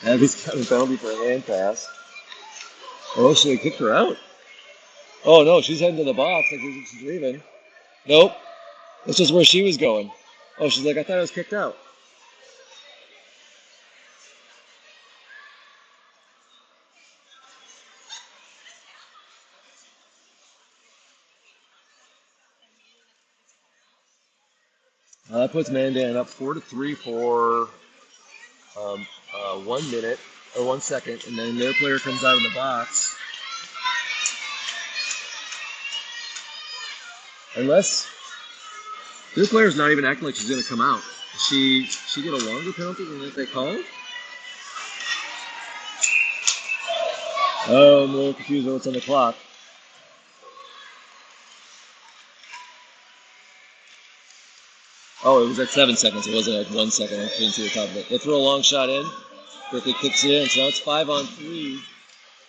Abby's got a penalty for a hand pass. Oh, should we kick her out? Oh no, she's heading to the box like she's leaving. Nope. This is where she was going. Oh, she's like, I thought I was kicked out. That puts Mandan up 4-3 for 1 minute or 1 second, and then their player comes out of the box. Unless their player's not even acting like she's going to come out. She get a longer penalty than if they called? Oh, I'm a little confused on what's on the clock. Oh, it was at 7 seconds. It wasn't at 1 second. I couldn't see the top of it. They throw a long shot in. Quickly kicks it in. So now it's 5 on 3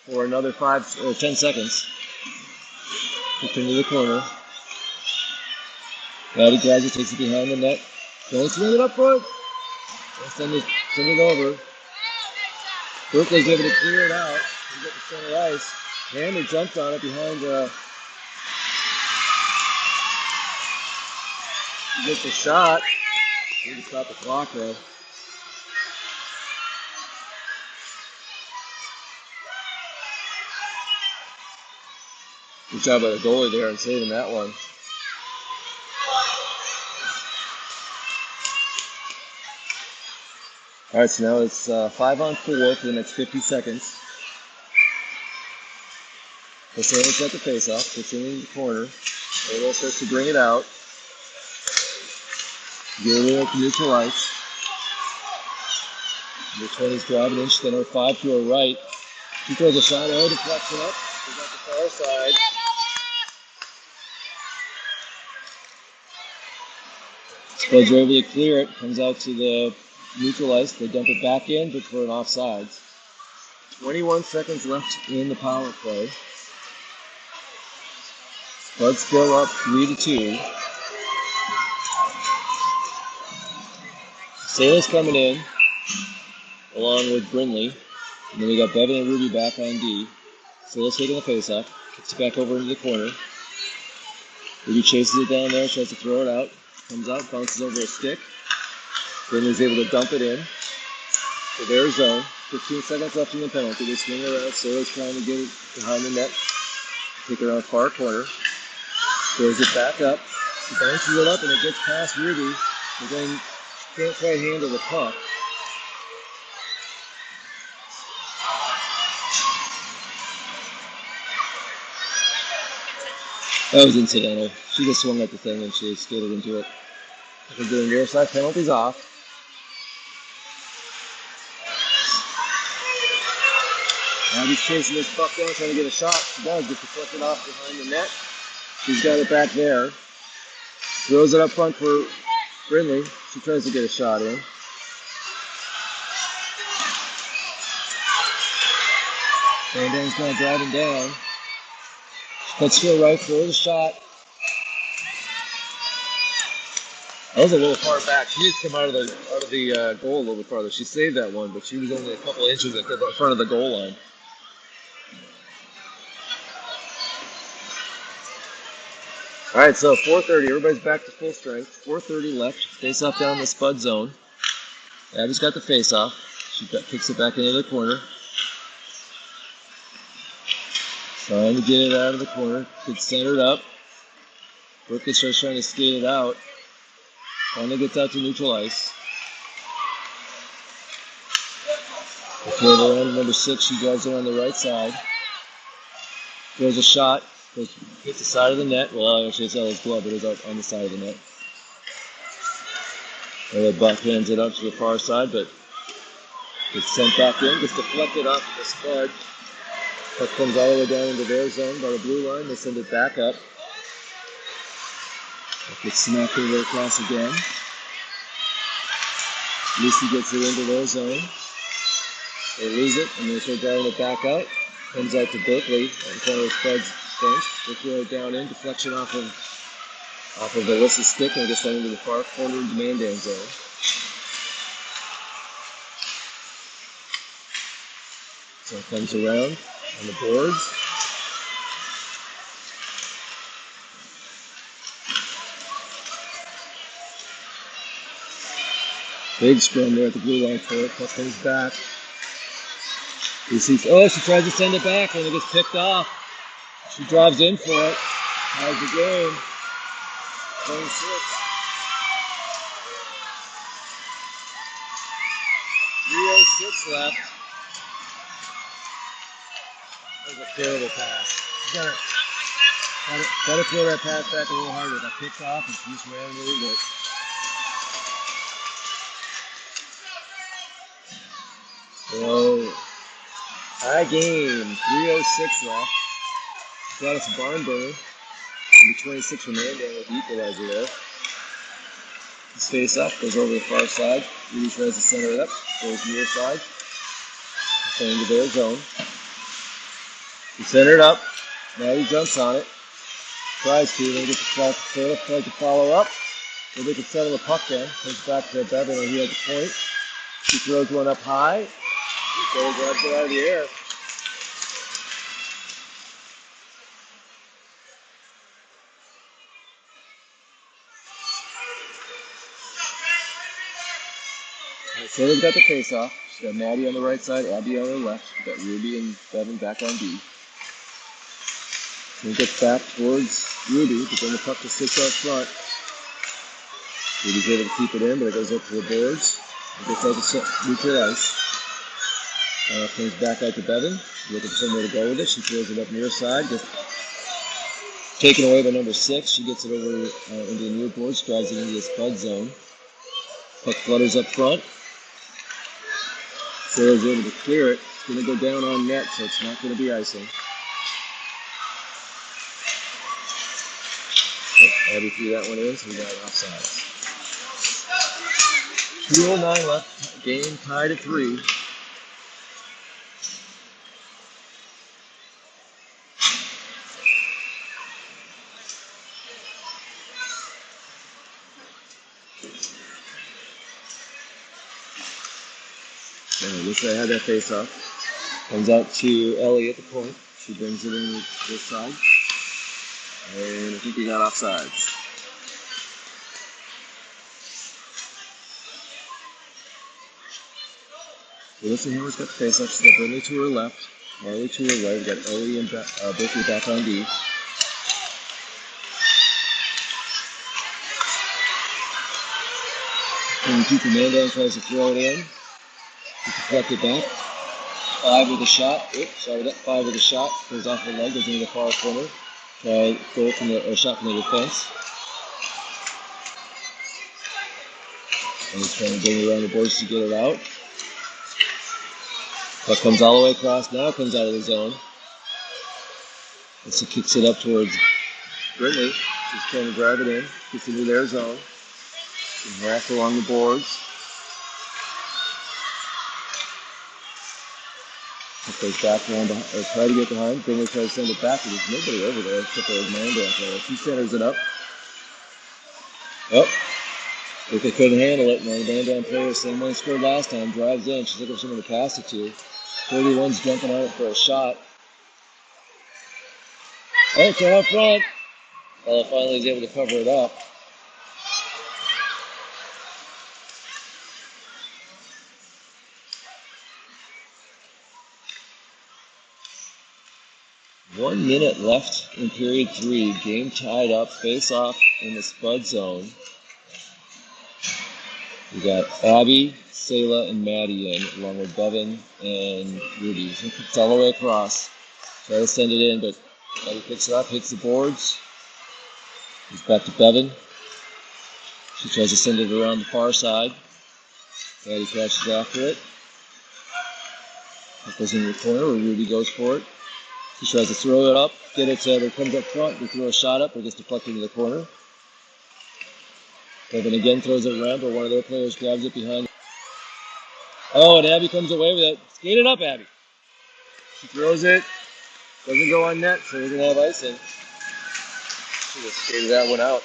for another 5 or 10 seconds. Kick into the corner. Maddie grabs it, takes it behind the net. Don't swing it up front. Send it over. Berkeley's able to clear it out. He get the center ice. Hammer jumped on it behind. He gets a shot. He can stop the clock though. Good job by the goalie there and saving that one. All right, so now it's 5 on 4 for the next 50 seconds. The Sailors got the face-off. Gets in the corner. Sailor starts to bring it out. Get it up to neutral ice. The 20's driving in. Then her 5 to her right. She throws a shot. Oh, deflects it up. She's at the far side. Spuds are able to clear it. Comes out to the neutral ice. They dump it back in, but for an offsides. 21 seconds left in the power play. Spuds still up 3-2. Sayla's coming in, along with Brinley. And then we got Bevan and Ruby back on D. Sayla's taking the face off, kicks it back over into the corner. Ruby chases it down there, tries to throw it out. Comes out, bounces over a stick. Brinley's able to dump it in to their zone. 15 seconds left in the penalty. They swing around. Sayla's trying to get it behind the net. Take it around far corner. Throws it back up. She bounces it up and it gets past Ruby. But then can't quite handle the puck. That was incidental. She just swung at the thing and she skated into it. They're doing near side penalties off. Abby's chasing this puck down, trying to get a shot. She does, gets deflected off behind the net. She's got it back there. Throws it up front for Brinley. She tries to get a shot in. Mandan's now driving down. Puts to her right, throws a shot. That was a little far back. She just come out of the goal a little bit farther. She saved that one, but she was only a couple inches at the front of the goal line. All right, so 4:30. Everybody's back to full strength. 4:30 left. Face off down in the Spud zone. Abby's got the face off. She kicks it back into the corner. Trying to get it out of the corner. Gets centered up. Brooklyn starts trying to skate it out. Finally gets out to neutral ice. Throws it around number 6. She drives it on the right side. Throws a shot. Hits the side of the net. Well, actually, it's out of his glove, but it's out on the side of the net. And the buck hands it up to the far side, but gets sent back in. Gets deflected off of the Spud. Puck comes all the way down into their zone by the blue line. They send it back up. It gets smacked over across again. Lucy gets it into their zone. They lose it, and they start driving it back out. Comes out to Berkeley in front of the Spuds bench. They throw it down in. Deflection off of Alyssa's stick, and it gets down into the far corner of the Mandan zone. So it comes around on the boards. Big scrum there at the blue line for it. Puck comes back. She tries to send it back and it gets picked off. She drives in for it. Ties the game. 26. 3:06 left. That was a terrible pass. Got to throw that pass back a little harder. It got picked off and she just ran really good. So, tie game. 3:06 left. Got us a barn burner. Number 26 for Mandan with the equalizer there. His face up, goes over the far side. Rudy tries to center it up, goes near side. Into their zone. He centered up. Now he jumps on it. Tries to, then gets the tries to follow up. So they can settle the puck then. Comes back to Bevan and he has the point. He throws one up high. So he grabs it out of the air. So they've got the face off. She's got Maddie on the right side, Abby on the left. We've got Ruby and Bevan back on D. So he gets back towards Ruby, but then the puck just sits out front. Ruby's able to keep it in, but it goes up to the boards. It gets out to neutral ice. Comes back out to Bevan. Looking for somewhere to go with it. She throws it up near side. Gets taken away by number 6. She gets it over into the near boards, drives it into the Spud zone. Puck flutters up front. Sarah's able to clear it. It's going to go down on net, so it's not going to be icing. Abby threw that one in, so we got it offside. 2:09 left. Game tied at 3. Anyway, looks like I had that face off. Comes out to Ellie at the point. She brings it in this side. And I think we got offsides. So listen here, we've got the face off. She's got Brinley to her left, Marley to her right. We've got Ellie and Berkeley back on D. And Keeper Mandan tries to throw it in. She deflect it back. 5 with a shot. Oops, sorry, that 5 with a shot. Goes off her leg, goes into the far corner. Try goal from the, or shot from the defense. And he's trying to bring around the boards to get it out. Puck comes all the way across, now comes out of the zone. And she kicks it up towards Brittany. She's trying to drive it in. Gets into their zone. And harassed along the boards. Puck goes back around, or try to get behind. Brittany tries to send it back, but there's nobody over there except for Mandan. She centers it up. Oh. If they couldn't handle it, and the Mandan player, same one scored last time, drives in. She's looking for someone to pass it to. 31's jumping on it for a shot. Oh, so out front. Ella finally is able to cover it up. One minute left in period 3. Game tied up. Face off in the Spud zone. We got Abby, Sayla, and Maddie in, along with Bevan and Ruby. It's all the way across. Try to send it in, but Abby picks it up, hits the boards. He's back to Bevan. She tries to send it around the far side. Maddie crashes after it. It goes in the corner where Ruby goes for it. She tries to throw it up, get it to her, comes up front, they throw a shot up, but it gets deflected into the corner. Bevan again throws it around, but one of their players grabs it behind. Oh, and Abby comes away with it. Skate it up, Abby. She throws it. Doesn't go on net, so we're going to have icing. She just skated that one out.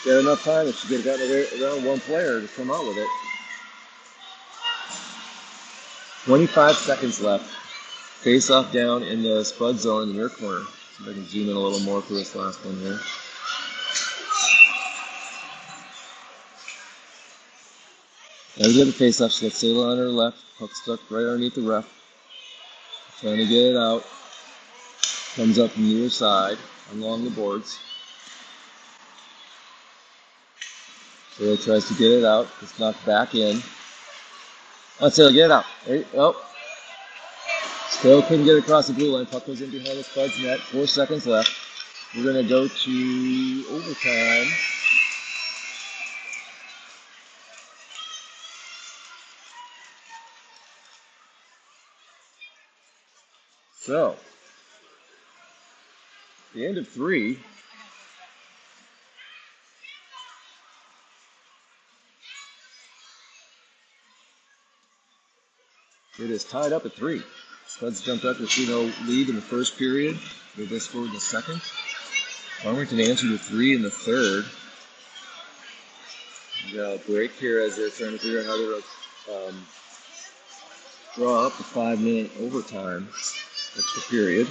She had enough time if she could have gotten around one player to come out with it. 25 seconds left. Face off down in the Spud zone in the near corner. See if I can zoom in a little more for this last one here. Now we get the face off. She's got Sayla on her left. Puck stuck right underneath the ref. Trying to get it out. Comes up from the near side along the boards. Sayla tries to get it out. It's knocked back in. Oh, Sayla, get it out. There, oh. Still couldn't get across the blue line. Puck goes in behind the Spuds net. 4 seconds left. We're going to go to overtime. So, the end of 3. It is tied up at 3. Spuds jumped up to 3-0 lead in the first period. They just scored in the second. Farmington answered with 3 in the third. We got a break here as they're trying to figure out how to draw up the 5-minute overtime extra period.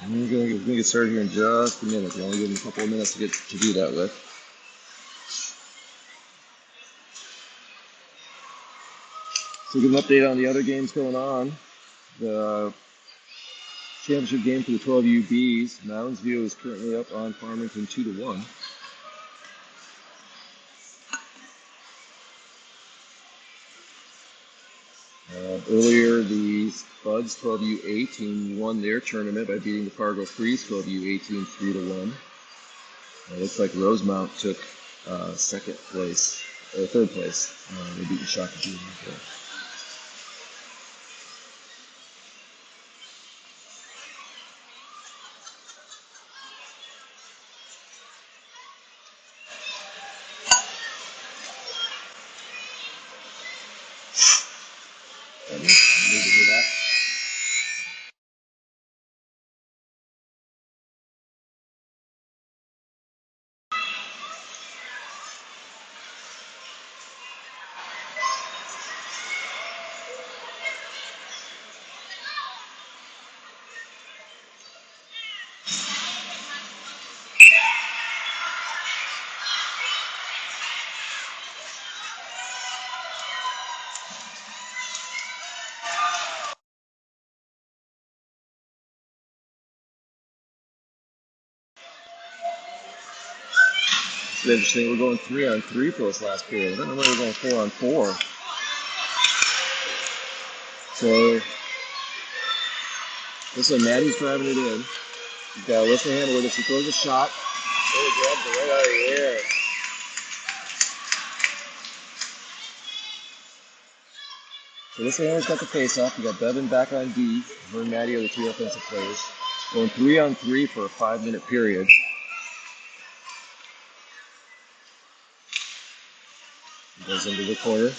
And we're going to get started here in just a minute. We only give them a couple of minutes to do that with. So give an update on the other games going on. The championship game for the 12UBs. Mounds View is currently up on Farmington 2-1. Earlier, the Spuds 12U8 team won their tournament by beating the Fargo Freeze 12U8 team 3-1. It looks like Rosemount took second place, or third place. They beat the Shakopee. I need to hear that. It's interesting. We're going 3-on-3 for this last period. I don't know why we're going 4-on-4. So this one, Maddie's driving it in. You've got to lift the handle with it. She throws a shot. Oh, grabs it right out of the air. So this handle's got the face off. You got Bevan back on D. Her and Maddie are the two offensive players. Going 3-on-3 for a 5-minute period. Goes into the corner.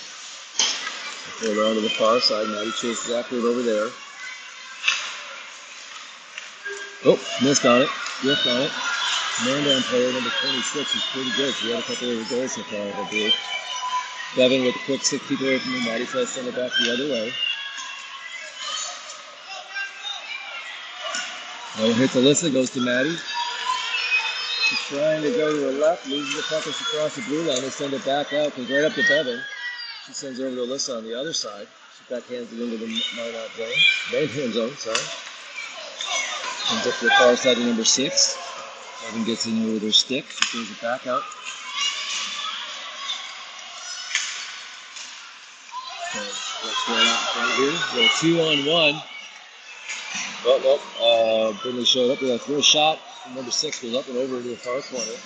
Pull it around to the far side. Maddie chases after it over there. Oh, missed on it. Whiffed on it. Mandan player number 26 is pretty good. She had a couple of goals so far, I believe. Bevan with a quick 6 feet away from him. Maddie tries to send it back the other way. Now it hits Alyssa, goes to Maddie. She's trying to go to her left, loses the puck as she crosses the blue line. They send it back out, goes right up to Bevan. She sends it over to Alyssa on the other side. She backhands it into the Mandan zone, sorry. Comes up to the far side of number 6. Bevan gets in there with her stick. She throws it back out. So let's right out in front here. We got a 2-on-1. Oh, nope. Brindley showed up with a throw shot. Number 6 goes up and over into the far corner.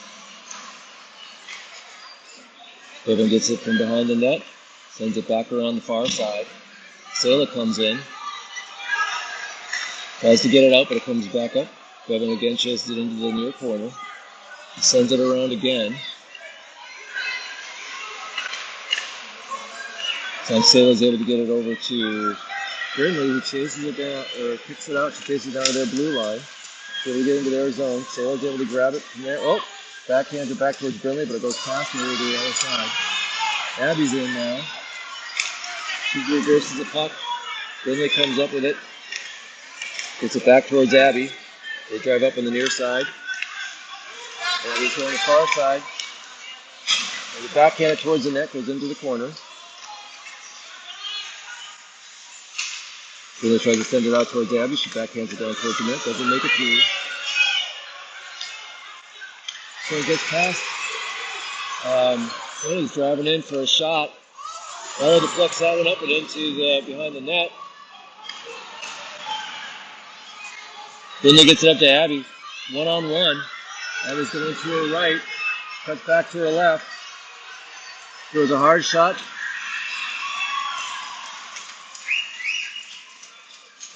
Bevan gets it from behind the net. Sends it back around the far side. Sayla comes in. Tries to get it out, but it comes back up. Bevan again chases it into the near corner. He sends it around again. So Sayla's able to get it over to Brindley, who chases it down, or kicks it out. She chases it down to their blue line. So we get into their zone. Sayla's able to grab it from there. Oh, backhands it back towards Brindley, but it goes past her to the other side. Abby's in now. She reverses the puck. Brindley comes up with it. Gets it back towards Abby. They drive up on the near side. Abby's going to the far side. And the backhand it towards the net, goes into the corner. Brindley tries to send it out towards Abby. She backhands it down towards the net. Doesn't make it through. So it gets past. He's driving in for a shot. All deflects that one up and into the behind the net. Brindley gets it up to Abby. 1-on-1. Abby's going to her right. Cuts back to her left. Throws a hard shot.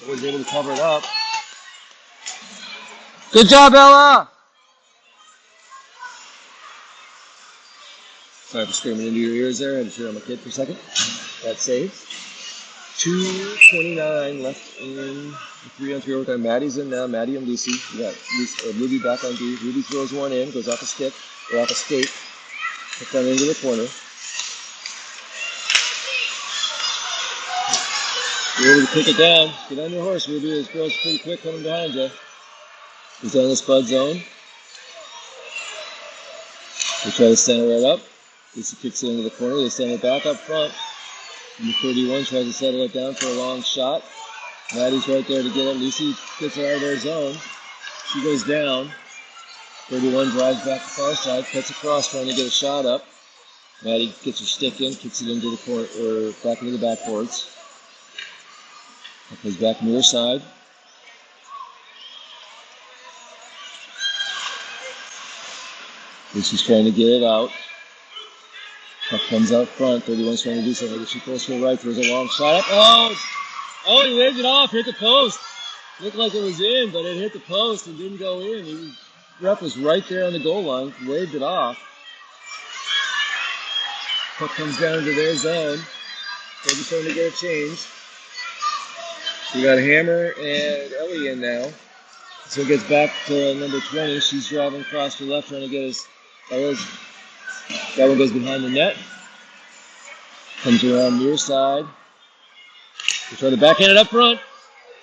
Was able to cover it up. Good job, Ella! Sorry for screaming into your ears there. I had to turn on my kid for a second. That saves. 2:29 left in the 3-on-3 overtime. Maddie's in now. Maddie and Lucy. We got Ruby back on D. Ruby throws one in, goes off a stick, or off a skate. Puts that into the corner. You're able to kick it down. Get on your horse, Ruby. This girl's pretty quick coming behind you. He's on the Spud zone. They try to send it right up. Lucy kicks it into the corner. They send it back up front. Number 31 tries to settle it down for a long shot. Maddie's right there to get it. Lucy gets it out of their zone. She goes down. 31 drives back the far side, cuts across trying to get a shot up. Maddie gets her stick in, kicks it into the corner, or back into the backboards. It goes back near side. Lucy's trying to get it out. Puck comes out front. 31's trying to do something. She pulls to her right. Throws a long shot up. Oh, he waved it off. Hit the post. Looked like it was in, but it hit the post and didn't go in. The ref was right there on the goal line. Waved it off. Puck comes down into their zone. They're just trying to get a change. We got Hammer and Ellie in now. So it gets back to number 20. She's driving across to the left trying to get his Ella's. That one goes behind the net. Comes around near side. They try to backhand it up front.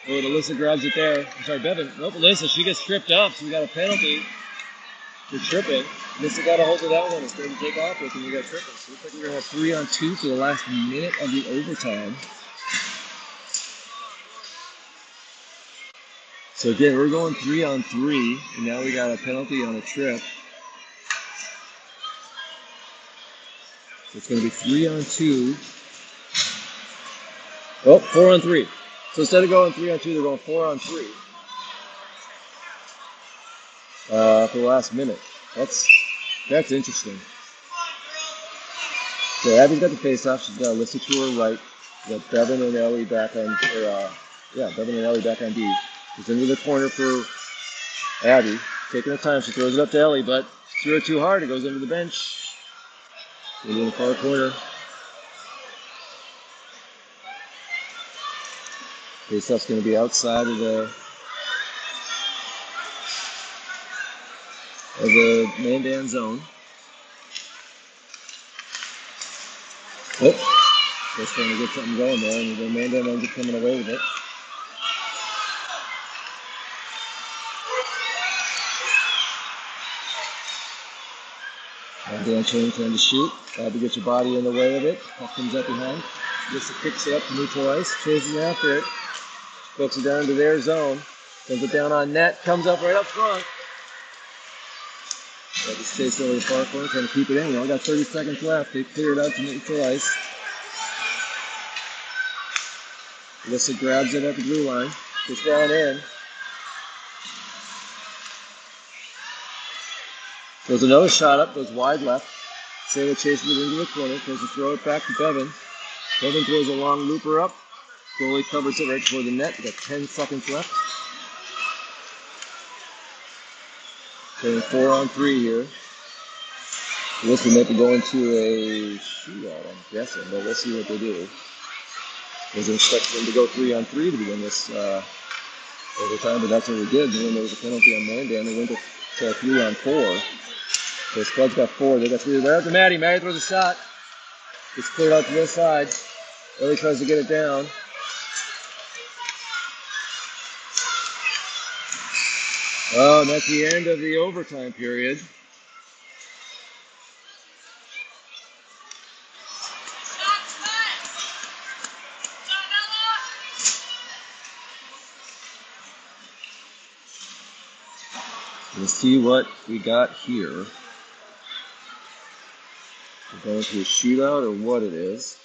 Oh, and Alyssa grabs it there. I'm sorry, Bevan. Nope, Alyssa, she gets tripped up, so we got a penalty for tripping. Alyssa got a hold of that one. It's going to take off with, and we got tripping. So it looks like we're going to have 3-on-2 for the last minute of the overtime. So again, we're going 3-on-3, and now we got a penalty on a trip. It's going to be 3-on-2. Oh, 4-on-3. So instead of going 3-on-2, they're going 4-on-3 for the last minute. That's interesting. So Abby's got the face-off. She's got Alyssa to her right. We got Bevan and Ellie back on, Bevan and Ellie back on D. She's into the corner for Abby. Taking her time. She throws it up to Ellie, but threw it too hard. It goes into the bench. In the far corner. Face-off's going to be outside of the Mandan zone. Oh, just trying to get something going there, and the Mandan ends up coming away with it. Mandan trying to shoot. Abby gets your body in the way of it. Puck comes up behind. Just picks it up to neutral ice. Chases after it. Pokes it down into their zone. Sends it down on net. Comes up right up front. Just chased over the far corner, trying to keep it in. We only got 30 seconds left. They clear it out to neutral ice. Alyssa grabs it at the blue line. Gets down in. Goes another shot up. Goes wide left. Sailor chases it into the corner. Tries to throw it back to Bevan. Bevan throws a long looper up. Goalie covers it right before the net. We got 10 seconds left. Playing 4-on-3 here. Alyssa might be going to a shootout, I'm guessing, but we'll see what they do. I was expecting them to go 3-on-3 to begin this overtime, but that's what we did. And then there was a penalty on Mandan. They went to 3-on-4. So Spuds got 4. They got 3. Right up to Maddie. Maddie throws a shot. Gets cleared out to this side. Ellie tries to get it down. Oh, and that's the end of the overtime period. Let's see what we got here. We're going to a shootout or what it is.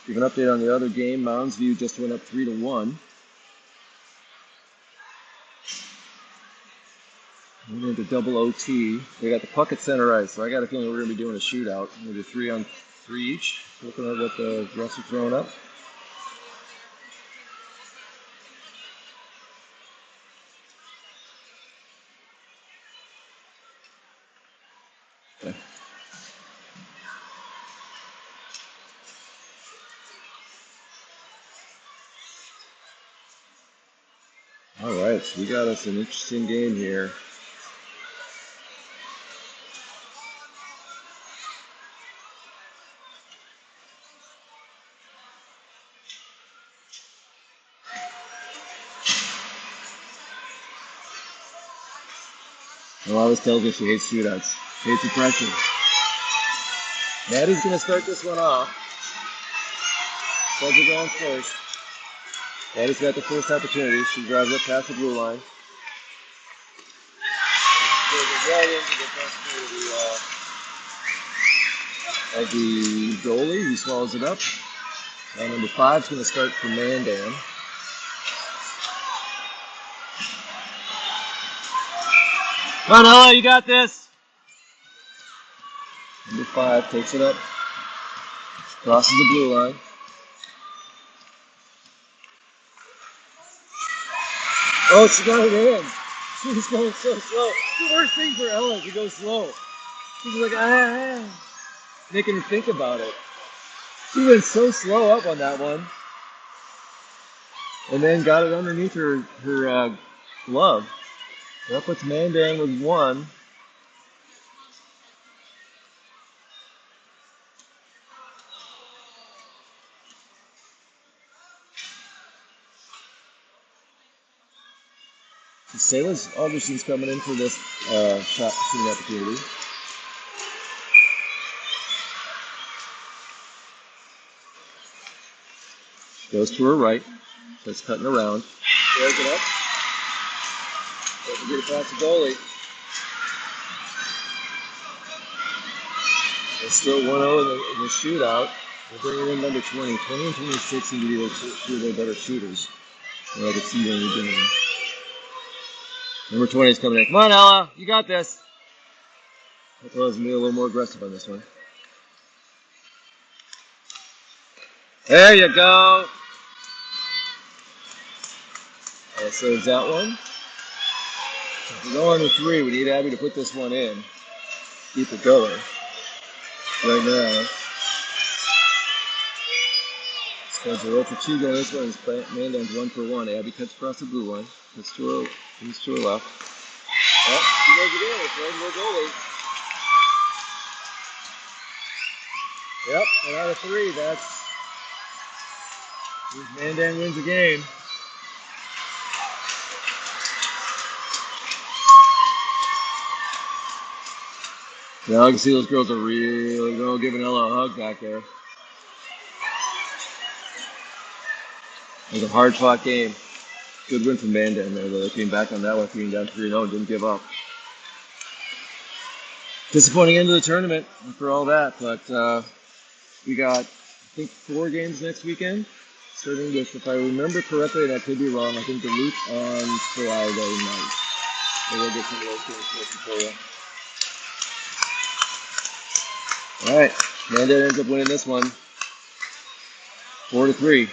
Give an update on the other game. Mounds View just went up 3-1. We're into double OT. They got the puck at center ice, so I got a feeling we're going to be doing a shootout. Maybe 3-on-3 each. Looking at what the refs are throwing up. Okay. All right, so we got us an interesting game here. Well, always tells me she hates shootouts. She hates the pressure. Maddie's going to start this one off. Spuds are going first. Maddie's got the first opportunity. She drives up past the blue line. Goes right into the best of the goalie. He swallows it up. Now number 5 is going to start for Mandan. Come on, Ella, you got this. Number 5 takes it up. Crosses the blue line. Oh, she got it in. She was going so slow. The worst thing for Ella is to go slow. She's like, making her think about it. She went so slow up on that one. And then got it underneath her glove. That puts Mandan with 1. Salas Alderson's coming in for this shot shooting opportunity. Goes to her right. Starts cutting around. Throws it up. Doesn't get it past the goalie. It's still 1-0 in the shootout. We're bringing in number 20. 20 and 26 seem to be two of their better shooters. I could see them in the game. Number 20 is coming in. Come on, Ella. You got this. I thought I was going to be a little more aggressive on this one. There you go. So is that one. If we go on to 3, we need Abby to put this one in. Keep it going. Right now. Spuds are 0 for 2 going this one. Mandan's 1 for 1. Abby cuts across the blue line. Cuts to her left. Oh, she goes again. It's right more goalie. Yep, 1 out of 3. Mandan wins the game. Now I can see those girls are really going giving Ella a hug back there. It was a hard-fought game. Good win from Mandan there, though. They came back on that one, being down 3-0 and didn't give up. Disappointing end of the tournament for all that, but we got, I think, 4 games next weekend. Starting with, if I remember correctly, and I could be wrong, I think Duluth on Friday night. So we'll get some of those games for you. All right, Mandan ends up winning this one, 4-3.